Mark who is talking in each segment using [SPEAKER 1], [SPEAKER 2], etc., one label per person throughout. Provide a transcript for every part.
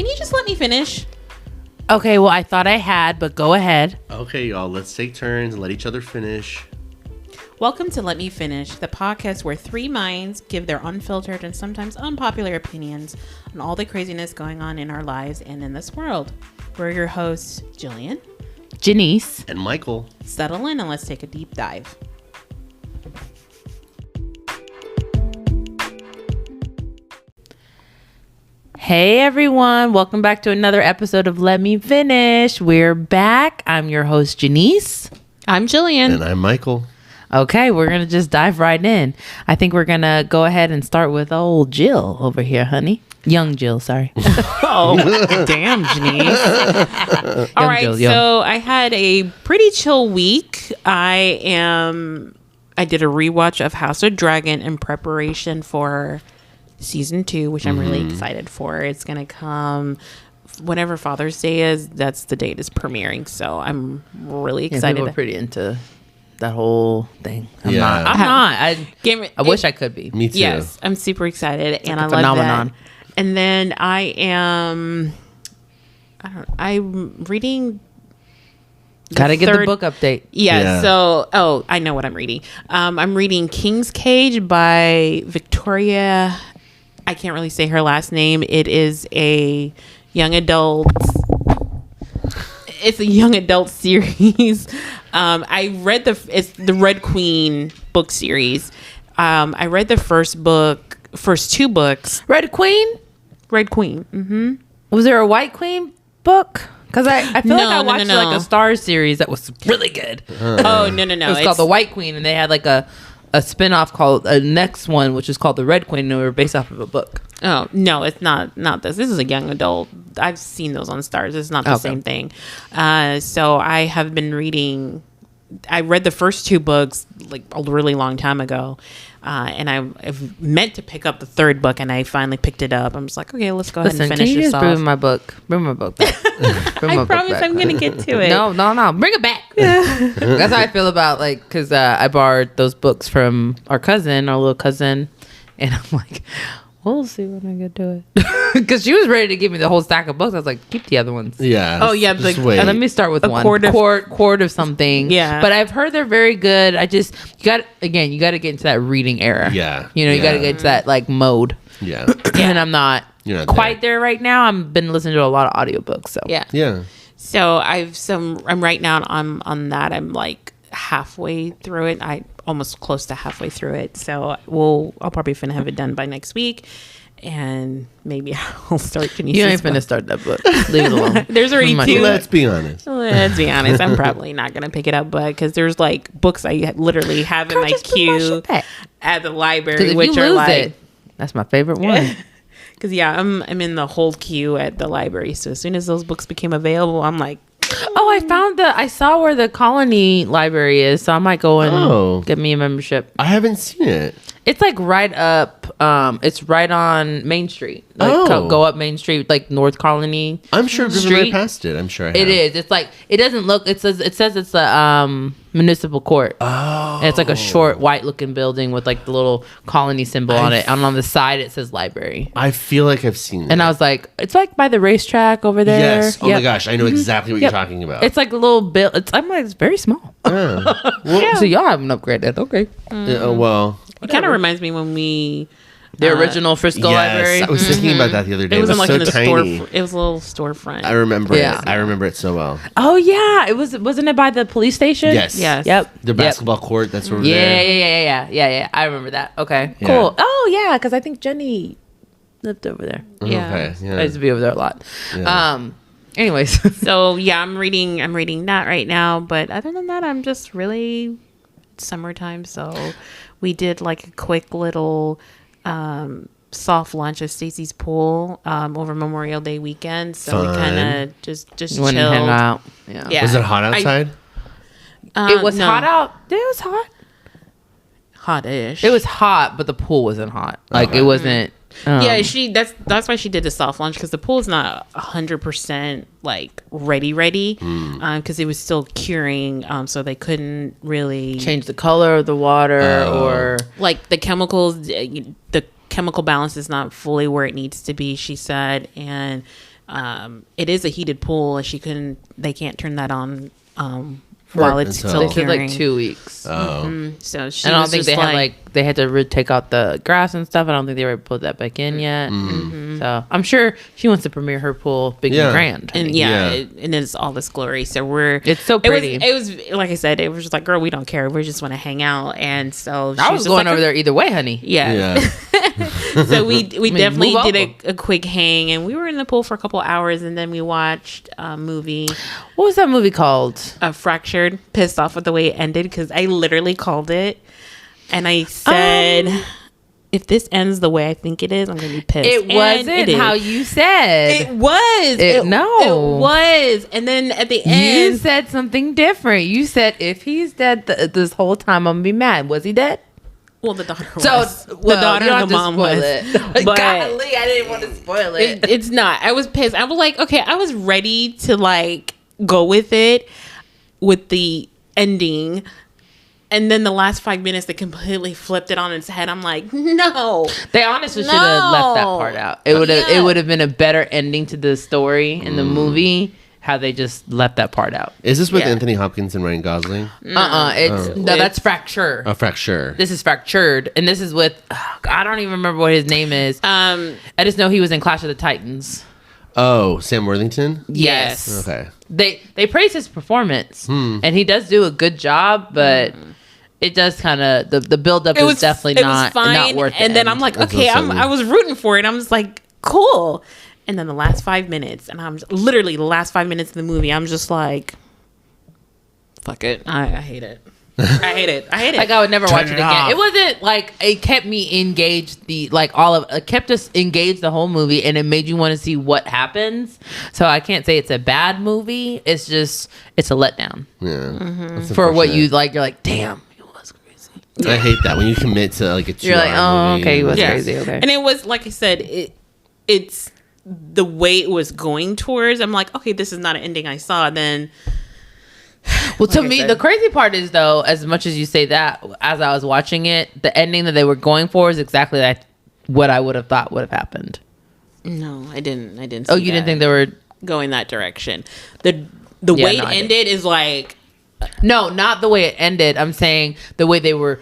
[SPEAKER 1] Can you just let me finish?
[SPEAKER 2] Okay, well, I thought I had, but go ahead.
[SPEAKER 3] Okay, y'all, let's take turns and let each other finish.
[SPEAKER 1] Welcome to Let Me Finish, the podcast where three minds give their unfiltered and sometimes unpopular opinions on all the craziness going on in our lives and in this world. We're your hosts, Jillian,
[SPEAKER 2] Janice.
[SPEAKER 3] And Michael.
[SPEAKER 1] Settle in and let's take a deep dive.
[SPEAKER 2] Hey everyone, welcome back to another episode of Let Me Finish. We're back. I'm your host, Janice.
[SPEAKER 1] I'm Jillian.
[SPEAKER 3] And I'm Michael.
[SPEAKER 2] Okay, we're going to just dive right in. I think we're going to go ahead and start with old Jill over here, honey. Young Jill, sorry.
[SPEAKER 1] Oh, damn, Janice. All right,
[SPEAKER 2] Jill,
[SPEAKER 1] so I had a pretty chill week. I did a rewatch of House of Dragon in preparation for season 2, which I'm really excited for. It's going to come whenever Father's Day is. That's the date it's premiering. So I'm really excited.
[SPEAKER 2] We're pretty into that whole thing. I'm
[SPEAKER 3] Yeah.
[SPEAKER 2] not. I wish I could be.
[SPEAKER 3] Me too.
[SPEAKER 1] Yes, I'm super excited, and
[SPEAKER 2] like
[SPEAKER 1] I
[SPEAKER 2] a
[SPEAKER 1] love
[SPEAKER 2] phenomenon.
[SPEAKER 1] that. And then I'm reading.
[SPEAKER 2] Gotta get the book update.
[SPEAKER 1] Yeah. So, I know what I'm reading. I'm reading King's Cage by Victoria. I can't really say her last name. It is a young adult. It's a young adult series. I read it's the Red Queen book series. I read the first two books.
[SPEAKER 2] Red Queen?
[SPEAKER 1] Red Queen. Mm-hmm.
[SPEAKER 2] Was there a White Queen book? Because I feel like I watched
[SPEAKER 1] no.
[SPEAKER 2] like a Star series that was really good.
[SPEAKER 1] Oh, no.
[SPEAKER 2] It was called The White Queen, and they had like a spin-off called a next one, which is called The Red Queen, and they were based off of a book.
[SPEAKER 1] Oh, no, it's not this. This is a young adult. I've seen those on Stars. It's not the same thing. So I have been reading. I read the first 2 books like a really long time ago. And I've meant to pick up the 3rd book, and I finally picked it up. I'm just like, okay, let's go ahead and finish
[SPEAKER 2] can you
[SPEAKER 1] this
[SPEAKER 2] just
[SPEAKER 1] off.
[SPEAKER 2] bring my book? Bring my book back.
[SPEAKER 1] I promise I'm going to get to it.
[SPEAKER 2] No. Bring it back. That's how I feel about, like, because I borrowed those books from our little cousin. And I'm like, we'll see when I get to it. Because she was ready to give me the whole stack of books. I was like, keep the other ones.
[SPEAKER 3] Yeah.
[SPEAKER 1] Oh, yeah.
[SPEAKER 3] Just wait.
[SPEAKER 2] Let me start with one. Quart of something.
[SPEAKER 1] Yeah.
[SPEAKER 2] But I've heard they're very good. You got to get into that reading era.
[SPEAKER 3] Yeah.
[SPEAKER 2] You got to get into that, like, mode.
[SPEAKER 3] Yeah.
[SPEAKER 2] And I'm not quite there right now. I've been listening to a lot of audiobooks. So
[SPEAKER 1] Yeah.
[SPEAKER 3] Yeah.
[SPEAKER 1] So I'm right now on that. I'm like halfway through it. I almost close to halfway through it. So I'll probably finna have it done by next week. And maybe I'll start Janice's
[SPEAKER 2] You ain't
[SPEAKER 1] book.
[SPEAKER 2] finna start that book. Leave it alone.
[SPEAKER 1] There's already 2.
[SPEAKER 3] Let's be honest.
[SPEAKER 1] I'm probably not going to pick it up, but because there's like books I literally have in my
[SPEAKER 2] just put my
[SPEAKER 1] queue
[SPEAKER 2] shit back.
[SPEAKER 1] at the library,
[SPEAKER 2] 'Cause if
[SPEAKER 1] which
[SPEAKER 2] you
[SPEAKER 1] are
[SPEAKER 2] lose
[SPEAKER 1] like,
[SPEAKER 2] it, that's my favorite one.
[SPEAKER 1] because I'm in the whole queue at the library. So as soon as those books became available, I'm like,
[SPEAKER 2] Oh, I saw where the Colony Library is, so I might go and get me a membership.
[SPEAKER 3] I haven't seen it.
[SPEAKER 2] It's like right up. It's right on Main Street. Like go up Main Street, like North Colony.
[SPEAKER 3] I'm sure I've driven right past it. I'm sure I have.
[SPEAKER 2] It is. It's like it doesn't look. It says it's a municipal court.
[SPEAKER 3] Oh.
[SPEAKER 2] And it's like a short white looking building with like the little colony symbol on it. And on the side it says library.
[SPEAKER 3] I feel like I've seen it.
[SPEAKER 2] And I was like, it's like by the racetrack over there.
[SPEAKER 3] Yes. Oh
[SPEAKER 2] Yep.
[SPEAKER 3] my gosh, I know exactly what you're talking about.
[SPEAKER 2] It's like a little bit. I'm like, it's very small.
[SPEAKER 3] Well,
[SPEAKER 2] So y'all haven't upgraded. Okay.
[SPEAKER 3] well.
[SPEAKER 1] it kind of reminds me when we.
[SPEAKER 2] The original Frisco Library.
[SPEAKER 3] I was thinking about that the other day.
[SPEAKER 1] It was in like
[SPEAKER 3] so
[SPEAKER 1] in the
[SPEAKER 3] tiny.
[SPEAKER 1] store. It was a little storefront.
[SPEAKER 3] I remember
[SPEAKER 2] Yeah.
[SPEAKER 3] it. I remember it so well.
[SPEAKER 2] Oh yeah, it was. Wasn't it by the police station?
[SPEAKER 3] Yes.
[SPEAKER 1] Yes.
[SPEAKER 2] Yep.
[SPEAKER 3] The basketball court. That's over
[SPEAKER 2] Yeah,
[SPEAKER 3] there.
[SPEAKER 2] yeah. I remember that. Okay.
[SPEAKER 3] Yeah.
[SPEAKER 2] Cool. Oh yeah, because I think Jenny lived over there.
[SPEAKER 1] Yeah.
[SPEAKER 3] Okay. Yeah.
[SPEAKER 2] I used to be over there a lot.
[SPEAKER 3] Yeah.
[SPEAKER 2] Anyways.
[SPEAKER 1] So yeah, I'm reading that right now. But other than that, I'm just really it's summertime. So we did like a quick little soft lunch at Stacy's pool over Memorial Day weekend. So we kind of just
[SPEAKER 2] Went
[SPEAKER 1] chilled.
[SPEAKER 2] and hang out. Yeah.
[SPEAKER 1] Yeah.
[SPEAKER 3] Was it hot outside?
[SPEAKER 2] It was
[SPEAKER 1] no.
[SPEAKER 2] hot out. It was hot.
[SPEAKER 1] Hot-ish.
[SPEAKER 2] It was hot, but the pool wasn't hot. Like it wasn't.
[SPEAKER 1] Yeah, that's why she did the soft launch, because the pool is not 100% like ready because it was still curing, so they couldn't really
[SPEAKER 2] change the color of the water or
[SPEAKER 1] like the chemicals. The chemical balance is not fully where it needs to be, she said, and it is a heated pool, and they can't turn that on while it's still
[SPEAKER 2] They said
[SPEAKER 1] curing.
[SPEAKER 2] like 2 weeks.
[SPEAKER 3] Oh.
[SPEAKER 1] So she
[SPEAKER 2] And I don't
[SPEAKER 1] was
[SPEAKER 2] think
[SPEAKER 1] just
[SPEAKER 2] they had to take out the grass and stuff. I don't think they were able to put that back in yet. So I'm sure she wants to premiere her pool big and grand.
[SPEAKER 1] and and it's all this glory. So
[SPEAKER 2] It's so pretty.
[SPEAKER 1] It was like I said, it was just like, girl, we don't care. We just want to hang out. And so
[SPEAKER 2] I was
[SPEAKER 1] just
[SPEAKER 2] going
[SPEAKER 1] like,
[SPEAKER 2] over there either way, honey.
[SPEAKER 1] Yeah. So we definitely
[SPEAKER 2] move
[SPEAKER 1] did
[SPEAKER 2] over.
[SPEAKER 1] a quick hang, and we were in the pool for a couple hours, and then we watched a movie,
[SPEAKER 2] What was that movie called?
[SPEAKER 1] Fractured. Pissed off with the way it ended because I literally called it, and I said, if this ends the way I think it is, I'm gonna be pissed.
[SPEAKER 2] It
[SPEAKER 1] And
[SPEAKER 2] wasn't
[SPEAKER 1] it did.
[SPEAKER 2] how you said.
[SPEAKER 1] It was.
[SPEAKER 2] No.
[SPEAKER 1] It was. And then at the
[SPEAKER 2] You
[SPEAKER 1] end,
[SPEAKER 2] said something different. You said if he's dead this whole time, I'm gonna be mad. Was he dead?
[SPEAKER 1] well, the daughter was.
[SPEAKER 2] So
[SPEAKER 1] The daughter and the mom was. But
[SPEAKER 2] Golly, I didn't want to spoil it.
[SPEAKER 1] it's not. I was pissed. I was like, okay, I was ready to like go with it with the ending. And then the last 5 minutes, they completely flipped it on its head. I'm like, no.
[SPEAKER 2] They honestly should have left that part out. It would have.
[SPEAKER 1] Yeah.
[SPEAKER 2] It would have been a better ending to the story in the movie. How they just left that part out.
[SPEAKER 3] Is this with
[SPEAKER 1] Yeah.
[SPEAKER 3] Anthony Hopkins and Ryan Gosling?
[SPEAKER 2] It's no, that's Fracture.
[SPEAKER 3] A Fracture.
[SPEAKER 2] This is Fractured, and this is with I don't even remember what his name is. I just know he was in Clash of the Titans.
[SPEAKER 3] Oh, Sam Worthington?
[SPEAKER 2] Yes.
[SPEAKER 3] Okay.
[SPEAKER 2] They praise his performance, and he does do a good job, but it does kind of the build up is definitely not worth it.
[SPEAKER 1] And then I'm like, okay, I was rooting for it. I'm just like, cool. And then the last 5 minutes, and I'm literally the last 5 minutes of the movie, I'm just like, fuck it. I hate it. I hate it.
[SPEAKER 2] Like I would never watch it again.
[SPEAKER 3] off.
[SPEAKER 2] It wasn't like it kept me engaged. It kept us engaged the whole movie, and it made you want to see what happens. So I can't say it's a bad movie. It's just it's a letdown
[SPEAKER 3] Yeah. That's
[SPEAKER 2] for what
[SPEAKER 3] unfortunate.
[SPEAKER 2] you like. You're like, damn, it was crazy.
[SPEAKER 3] I hate that when you commit to like a 2
[SPEAKER 2] You're like, oh,
[SPEAKER 3] movie.
[SPEAKER 2] okay, he was
[SPEAKER 1] Yeah.
[SPEAKER 2] crazy. Okay,
[SPEAKER 1] And it was, like I said, it's the way it was going towards. I'm like, okay, this is not an ending I saw. Then,
[SPEAKER 2] well, to
[SPEAKER 1] like I
[SPEAKER 2] me,
[SPEAKER 1] said.
[SPEAKER 2] the crazy part is though, as much as you say that, as I was watching it, the ending that they were going for is exactly what I would have thought would have happened.
[SPEAKER 1] no, I didn't. See
[SPEAKER 2] Oh, you didn't think they were?
[SPEAKER 1] going that direction? The way
[SPEAKER 2] no,
[SPEAKER 1] it
[SPEAKER 2] I
[SPEAKER 1] ended is like,
[SPEAKER 2] No, not the way it ended. I'm saying the way they were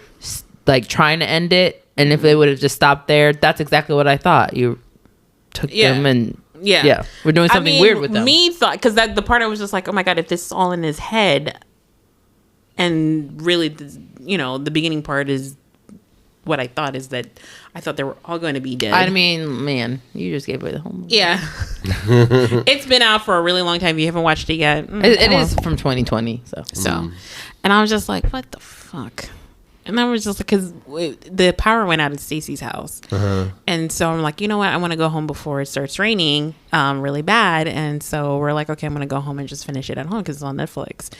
[SPEAKER 2] like trying to end it, and if they would have just stopped there, that's exactly what I thought. You took them and we're doing something weird with them.
[SPEAKER 1] Me thought, because the part I was just like, oh my god, if this is all in his head, and really, the beginning part is what I thought is that I thought they were all going to be dead.
[SPEAKER 2] I mean, man, you just gave away the whole movie.
[SPEAKER 1] Yeah, it's been out for a really long time. You haven't watched it yet.
[SPEAKER 2] It is from 2020, so.
[SPEAKER 1] And I was just like, what the fuck? And I was just like, because the power went out at Stacy's house. And so I'm like, you know what? I want to go home before it starts raining really bad. And so we're like, okay, I'm going to go home and just finish it at home because it's on Netflix.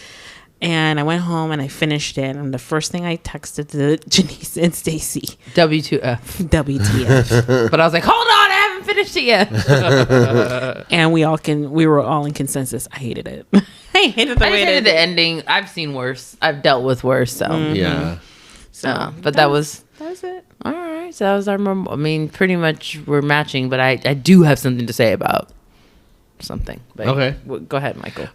[SPEAKER 1] And I went home and I finished it. And the first thing I texted to Janice and Stacy,
[SPEAKER 2] W2F.
[SPEAKER 1] WTF.
[SPEAKER 2] But I was like, hold on, I haven't finished it yet.
[SPEAKER 1] And we were all in consensus. I hated it. I hated the
[SPEAKER 2] I
[SPEAKER 1] way
[SPEAKER 2] just
[SPEAKER 1] it
[SPEAKER 2] hated the
[SPEAKER 1] ended.
[SPEAKER 2] ending. I've seen worse. I've dealt with worse. So,
[SPEAKER 3] Yeah.
[SPEAKER 1] So,
[SPEAKER 2] but that was
[SPEAKER 1] it.
[SPEAKER 2] all right. So that was our. I mean, pretty much we're matching. But I do have something to say about something. But
[SPEAKER 3] Okay.
[SPEAKER 2] Go ahead, Michael.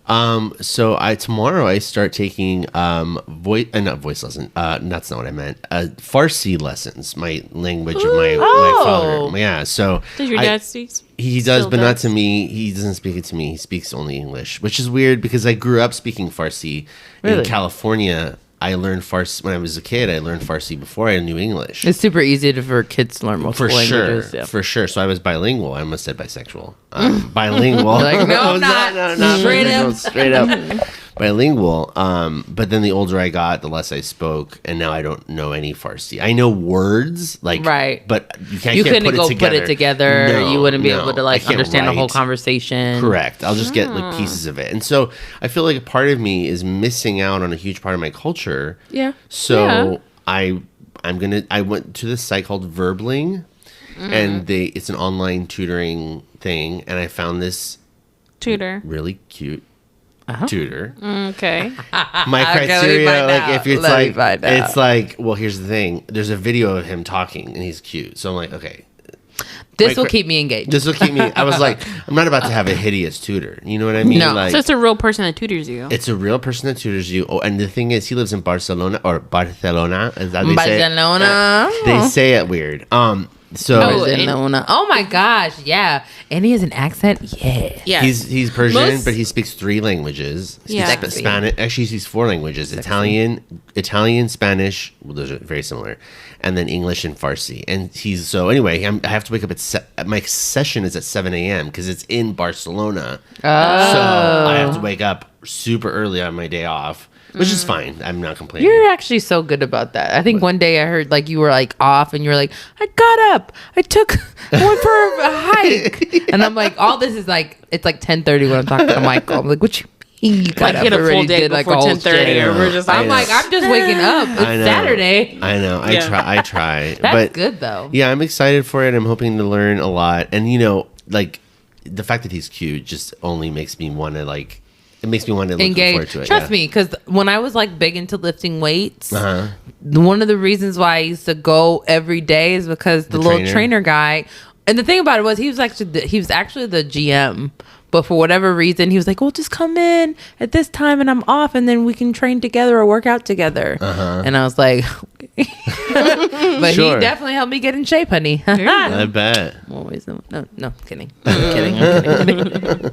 [SPEAKER 3] So tomorrow I start taking not voice lesson. That's not what I meant. Farsi lessons. My language of my father. Yeah. So
[SPEAKER 1] Does your dad speak?
[SPEAKER 3] he does,
[SPEAKER 1] still
[SPEAKER 3] but not
[SPEAKER 1] does?
[SPEAKER 3] to me. He doesn't speak it to me. He speaks only English, which is weird because I grew up speaking Farsi
[SPEAKER 2] Really?
[SPEAKER 3] in California. I learned Farsi when I was a kid. I learned Farsi before I knew English.
[SPEAKER 2] It's super easy for kids to learn multiple
[SPEAKER 3] For sure,
[SPEAKER 2] languages. Yeah.
[SPEAKER 3] for sure. So I was bilingual. I almost said bisexual. Bilingual.
[SPEAKER 2] Like, no, I'm not. Straight
[SPEAKER 3] bilingual,
[SPEAKER 2] up.
[SPEAKER 3] straight up. Bilingual. But then the older I got, the less I spoke, and now I don't know any Farsi. I know words, like
[SPEAKER 2] Right.
[SPEAKER 3] but you can't.
[SPEAKER 2] You
[SPEAKER 3] can't
[SPEAKER 2] couldn't go put it together.
[SPEAKER 3] No,
[SPEAKER 2] You wouldn't be
[SPEAKER 3] no.
[SPEAKER 2] able to
[SPEAKER 3] I
[SPEAKER 2] like
[SPEAKER 3] can't
[SPEAKER 2] understand the whole
[SPEAKER 3] write.
[SPEAKER 2] conversation.
[SPEAKER 3] Correct. I'll just get like pieces of it, and so I feel like a part of me is missing out on a huge part of my culture.
[SPEAKER 2] Yeah.
[SPEAKER 3] So I went to this site called Verbling, and it's an online tutoring thing, and I found this
[SPEAKER 1] Tutor.
[SPEAKER 3] really cute tutor.
[SPEAKER 1] Okay.
[SPEAKER 3] My
[SPEAKER 2] Okay, let me
[SPEAKER 3] criteria,
[SPEAKER 2] find
[SPEAKER 3] like
[SPEAKER 2] out.
[SPEAKER 3] if it's
[SPEAKER 2] Let me
[SPEAKER 3] like
[SPEAKER 2] find out.
[SPEAKER 3] it's like, well, here's the thing. There's a video of him talking, and he's cute. So I'm like, okay,
[SPEAKER 2] This will keep me engaged.
[SPEAKER 3] This will keep me. I was like, I'm not about to have a hideous tutor. You know what I mean?
[SPEAKER 2] No.
[SPEAKER 3] Like,
[SPEAKER 1] So it's a real person that tutors you.
[SPEAKER 3] it's a real person that tutors you. Oh, and the thing is, he lives in Barcelona or Barcelona. Is that how they say it?
[SPEAKER 2] Barcelona.
[SPEAKER 3] They say it weird. So
[SPEAKER 2] Barcelona. Oh my gosh, yeah. And he has an accent. Yeah.
[SPEAKER 1] Yeah.
[SPEAKER 3] he's Persian, but he speaks 3 languages. He
[SPEAKER 1] Yeah.
[SPEAKER 3] speaks Spanish. Actually, he speaks 4 languages: Italian, Spanish. Well, those are very similar, and then English and Farsi. And he's so anyway. I have to wake up at my session is at 7 a.m. because it's in Barcelona. So I have to wake up super early on my day off. Which is fine. I'm not complaining.
[SPEAKER 2] You're actually so good about that. I think one day I heard like you were like off and you were like, I got up. I went for a hike. And I'm like, all this is like, it's like 10:30 when I'm talking to Michael. I'm like, what you mean you got
[SPEAKER 1] Like
[SPEAKER 2] up
[SPEAKER 1] hit a
[SPEAKER 2] already?
[SPEAKER 1] full day
[SPEAKER 2] Did, like,
[SPEAKER 1] before
[SPEAKER 2] a whole
[SPEAKER 1] 10:30
[SPEAKER 2] shit?
[SPEAKER 1] or we're just
[SPEAKER 2] I'm like, I'm just waking up. It's
[SPEAKER 3] I know.
[SPEAKER 2] Saturday.
[SPEAKER 3] I know. I try.
[SPEAKER 2] That's
[SPEAKER 3] but
[SPEAKER 2] good though.
[SPEAKER 3] Yeah, I'm excited for it. I'm hoping to learn a lot. And like the fact that he's cute just only makes me want to like. It makes me want to look forward to it.
[SPEAKER 2] Trust me, because when I was like big into lifting weights,
[SPEAKER 3] Uh-huh.
[SPEAKER 2] one of the reasons why I used to go every day is because the little trainer guy. And the thing about it was he was actually the GM. But for whatever reason, he was like, well, just come in at this time and I'm off and then we can train together or work out together. Uh-huh. And I was like, but
[SPEAKER 3] Sure.
[SPEAKER 2] he definitely helped me get in shape, honey.
[SPEAKER 3] I bet.
[SPEAKER 2] Always no, kidding. I'm kidding.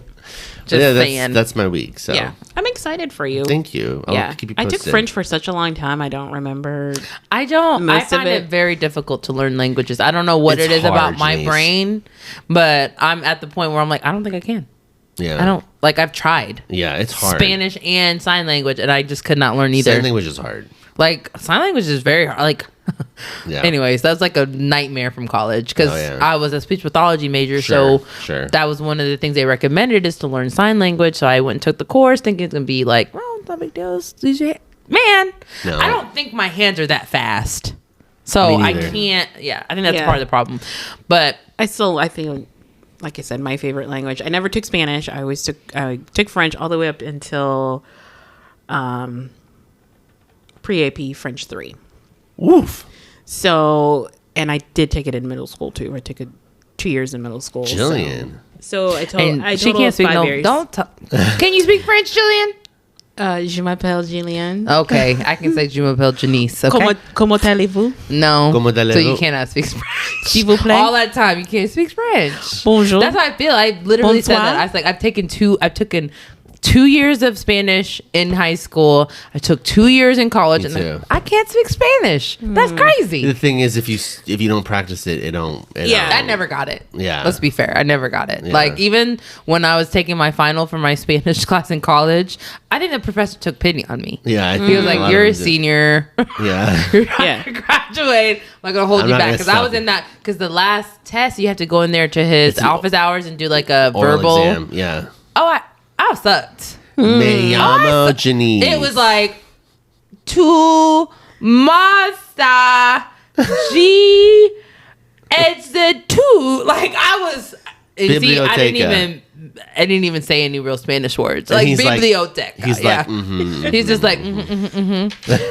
[SPEAKER 2] Just saying.
[SPEAKER 3] That's my week. So
[SPEAKER 1] Yeah. I'm excited for you.
[SPEAKER 3] thank you. I'll keep you
[SPEAKER 1] I
[SPEAKER 3] posted.
[SPEAKER 1] took French for such a long time. I don't remember.
[SPEAKER 2] I
[SPEAKER 1] Most of
[SPEAKER 2] find it
[SPEAKER 1] it.
[SPEAKER 2] very difficult to learn languages. I don't know what
[SPEAKER 3] It's
[SPEAKER 2] it is
[SPEAKER 3] hard,
[SPEAKER 2] about my
[SPEAKER 3] Janice.
[SPEAKER 2] brain, but I'm at the point where I'm like, I don't think I can.
[SPEAKER 3] Yeah.
[SPEAKER 2] I don't like. I've tried
[SPEAKER 3] Yeah, it's hard.
[SPEAKER 2] Spanish and sign language, and I just could not learn either.
[SPEAKER 3] Sign language is hard.
[SPEAKER 2] Like sign language is very hard. Like,
[SPEAKER 3] Yeah.
[SPEAKER 2] anyways, that's like a nightmare from college because
[SPEAKER 3] Oh, yeah.
[SPEAKER 2] I was a speech pathology major,
[SPEAKER 3] Sure,
[SPEAKER 2] so
[SPEAKER 3] sure.
[SPEAKER 2] that was one of the things they recommended is to learn sign language. So I went and took the course, thinking it's gonna be like, well, it's not a big deal. Man,
[SPEAKER 3] No.
[SPEAKER 2] I don't think my hands are that fast, so
[SPEAKER 3] Me
[SPEAKER 2] I
[SPEAKER 3] neither.
[SPEAKER 2] can't. Yeah, I think that's
[SPEAKER 1] Yeah.
[SPEAKER 2] part of the problem. But
[SPEAKER 1] I think, like I said, my favorite language. I never took Spanish. I took French all the way up until pre-AP French 3.
[SPEAKER 3] Woof.
[SPEAKER 1] So, and I did take it in middle school too. I took it 2 years in middle school.
[SPEAKER 3] Jillian.
[SPEAKER 1] So I told
[SPEAKER 2] and she can't speak.
[SPEAKER 1] 5
[SPEAKER 2] No,
[SPEAKER 1] years.
[SPEAKER 2] don't. Can you speak French, Jillian?
[SPEAKER 1] Je m'appelle Jillian.
[SPEAKER 2] Okay, I can say je m'appelle Janice. Okay.
[SPEAKER 1] Comment allez-vous?
[SPEAKER 2] No.
[SPEAKER 3] Comment
[SPEAKER 2] So
[SPEAKER 3] allez-vous?
[SPEAKER 2] you cannot speak French.
[SPEAKER 1] S'il vous plaît.
[SPEAKER 2] All that time you can't speak French.
[SPEAKER 1] Bonjour.
[SPEAKER 2] That's how I feel. I literally said
[SPEAKER 1] Bonsoir.
[SPEAKER 2] that. I was like, I've taken 2 years of Spanish in high school. I took 2 years in college,
[SPEAKER 3] Me
[SPEAKER 2] and
[SPEAKER 3] too.
[SPEAKER 2] I can't speak Spanish. That's crazy.
[SPEAKER 3] The thing is, if you don't practice it, it don't.
[SPEAKER 2] I never got it.
[SPEAKER 3] Yeah.
[SPEAKER 2] Let's be fair. I never got it.
[SPEAKER 3] Yeah.
[SPEAKER 2] Like, even when I was taking my final for my Spanish class in college, I think the professor took pity on me.
[SPEAKER 3] Yeah, I think
[SPEAKER 2] He was
[SPEAKER 3] a lot
[SPEAKER 2] like,
[SPEAKER 3] of
[SPEAKER 2] you're a
[SPEAKER 3] them do.
[SPEAKER 2] senior.
[SPEAKER 3] Yeah.
[SPEAKER 2] You're not
[SPEAKER 1] Yeah.
[SPEAKER 2] gonna graduate. I'm not gonna hold
[SPEAKER 3] I'm
[SPEAKER 2] you
[SPEAKER 3] not
[SPEAKER 2] back.
[SPEAKER 3] gonna
[SPEAKER 2] Because I
[SPEAKER 3] stop
[SPEAKER 2] was
[SPEAKER 3] you.
[SPEAKER 2] in that, because the last test, you have to go in there to his
[SPEAKER 3] It's an
[SPEAKER 2] office hours and do like a
[SPEAKER 3] Oral
[SPEAKER 2] verbal.
[SPEAKER 3] exam. Yeah.
[SPEAKER 2] Oh, I sucked.
[SPEAKER 3] Me llamo Janice.
[SPEAKER 2] It was like, tu masta G it's the two. Like I was see,
[SPEAKER 3] Biblioteca.
[SPEAKER 2] I didn't even say any real Spanish words.
[SPEAKER 3] And
[SPEAKER 2] Like
[SPEAKER 3] he's like-
[SPEAKER 2] biblioteca.
[SPEAKER 3] he's
[SPEAKER 2] yeah.
[SPEAKER 3] like, mhm,
[SPEAKER 2] He's just like,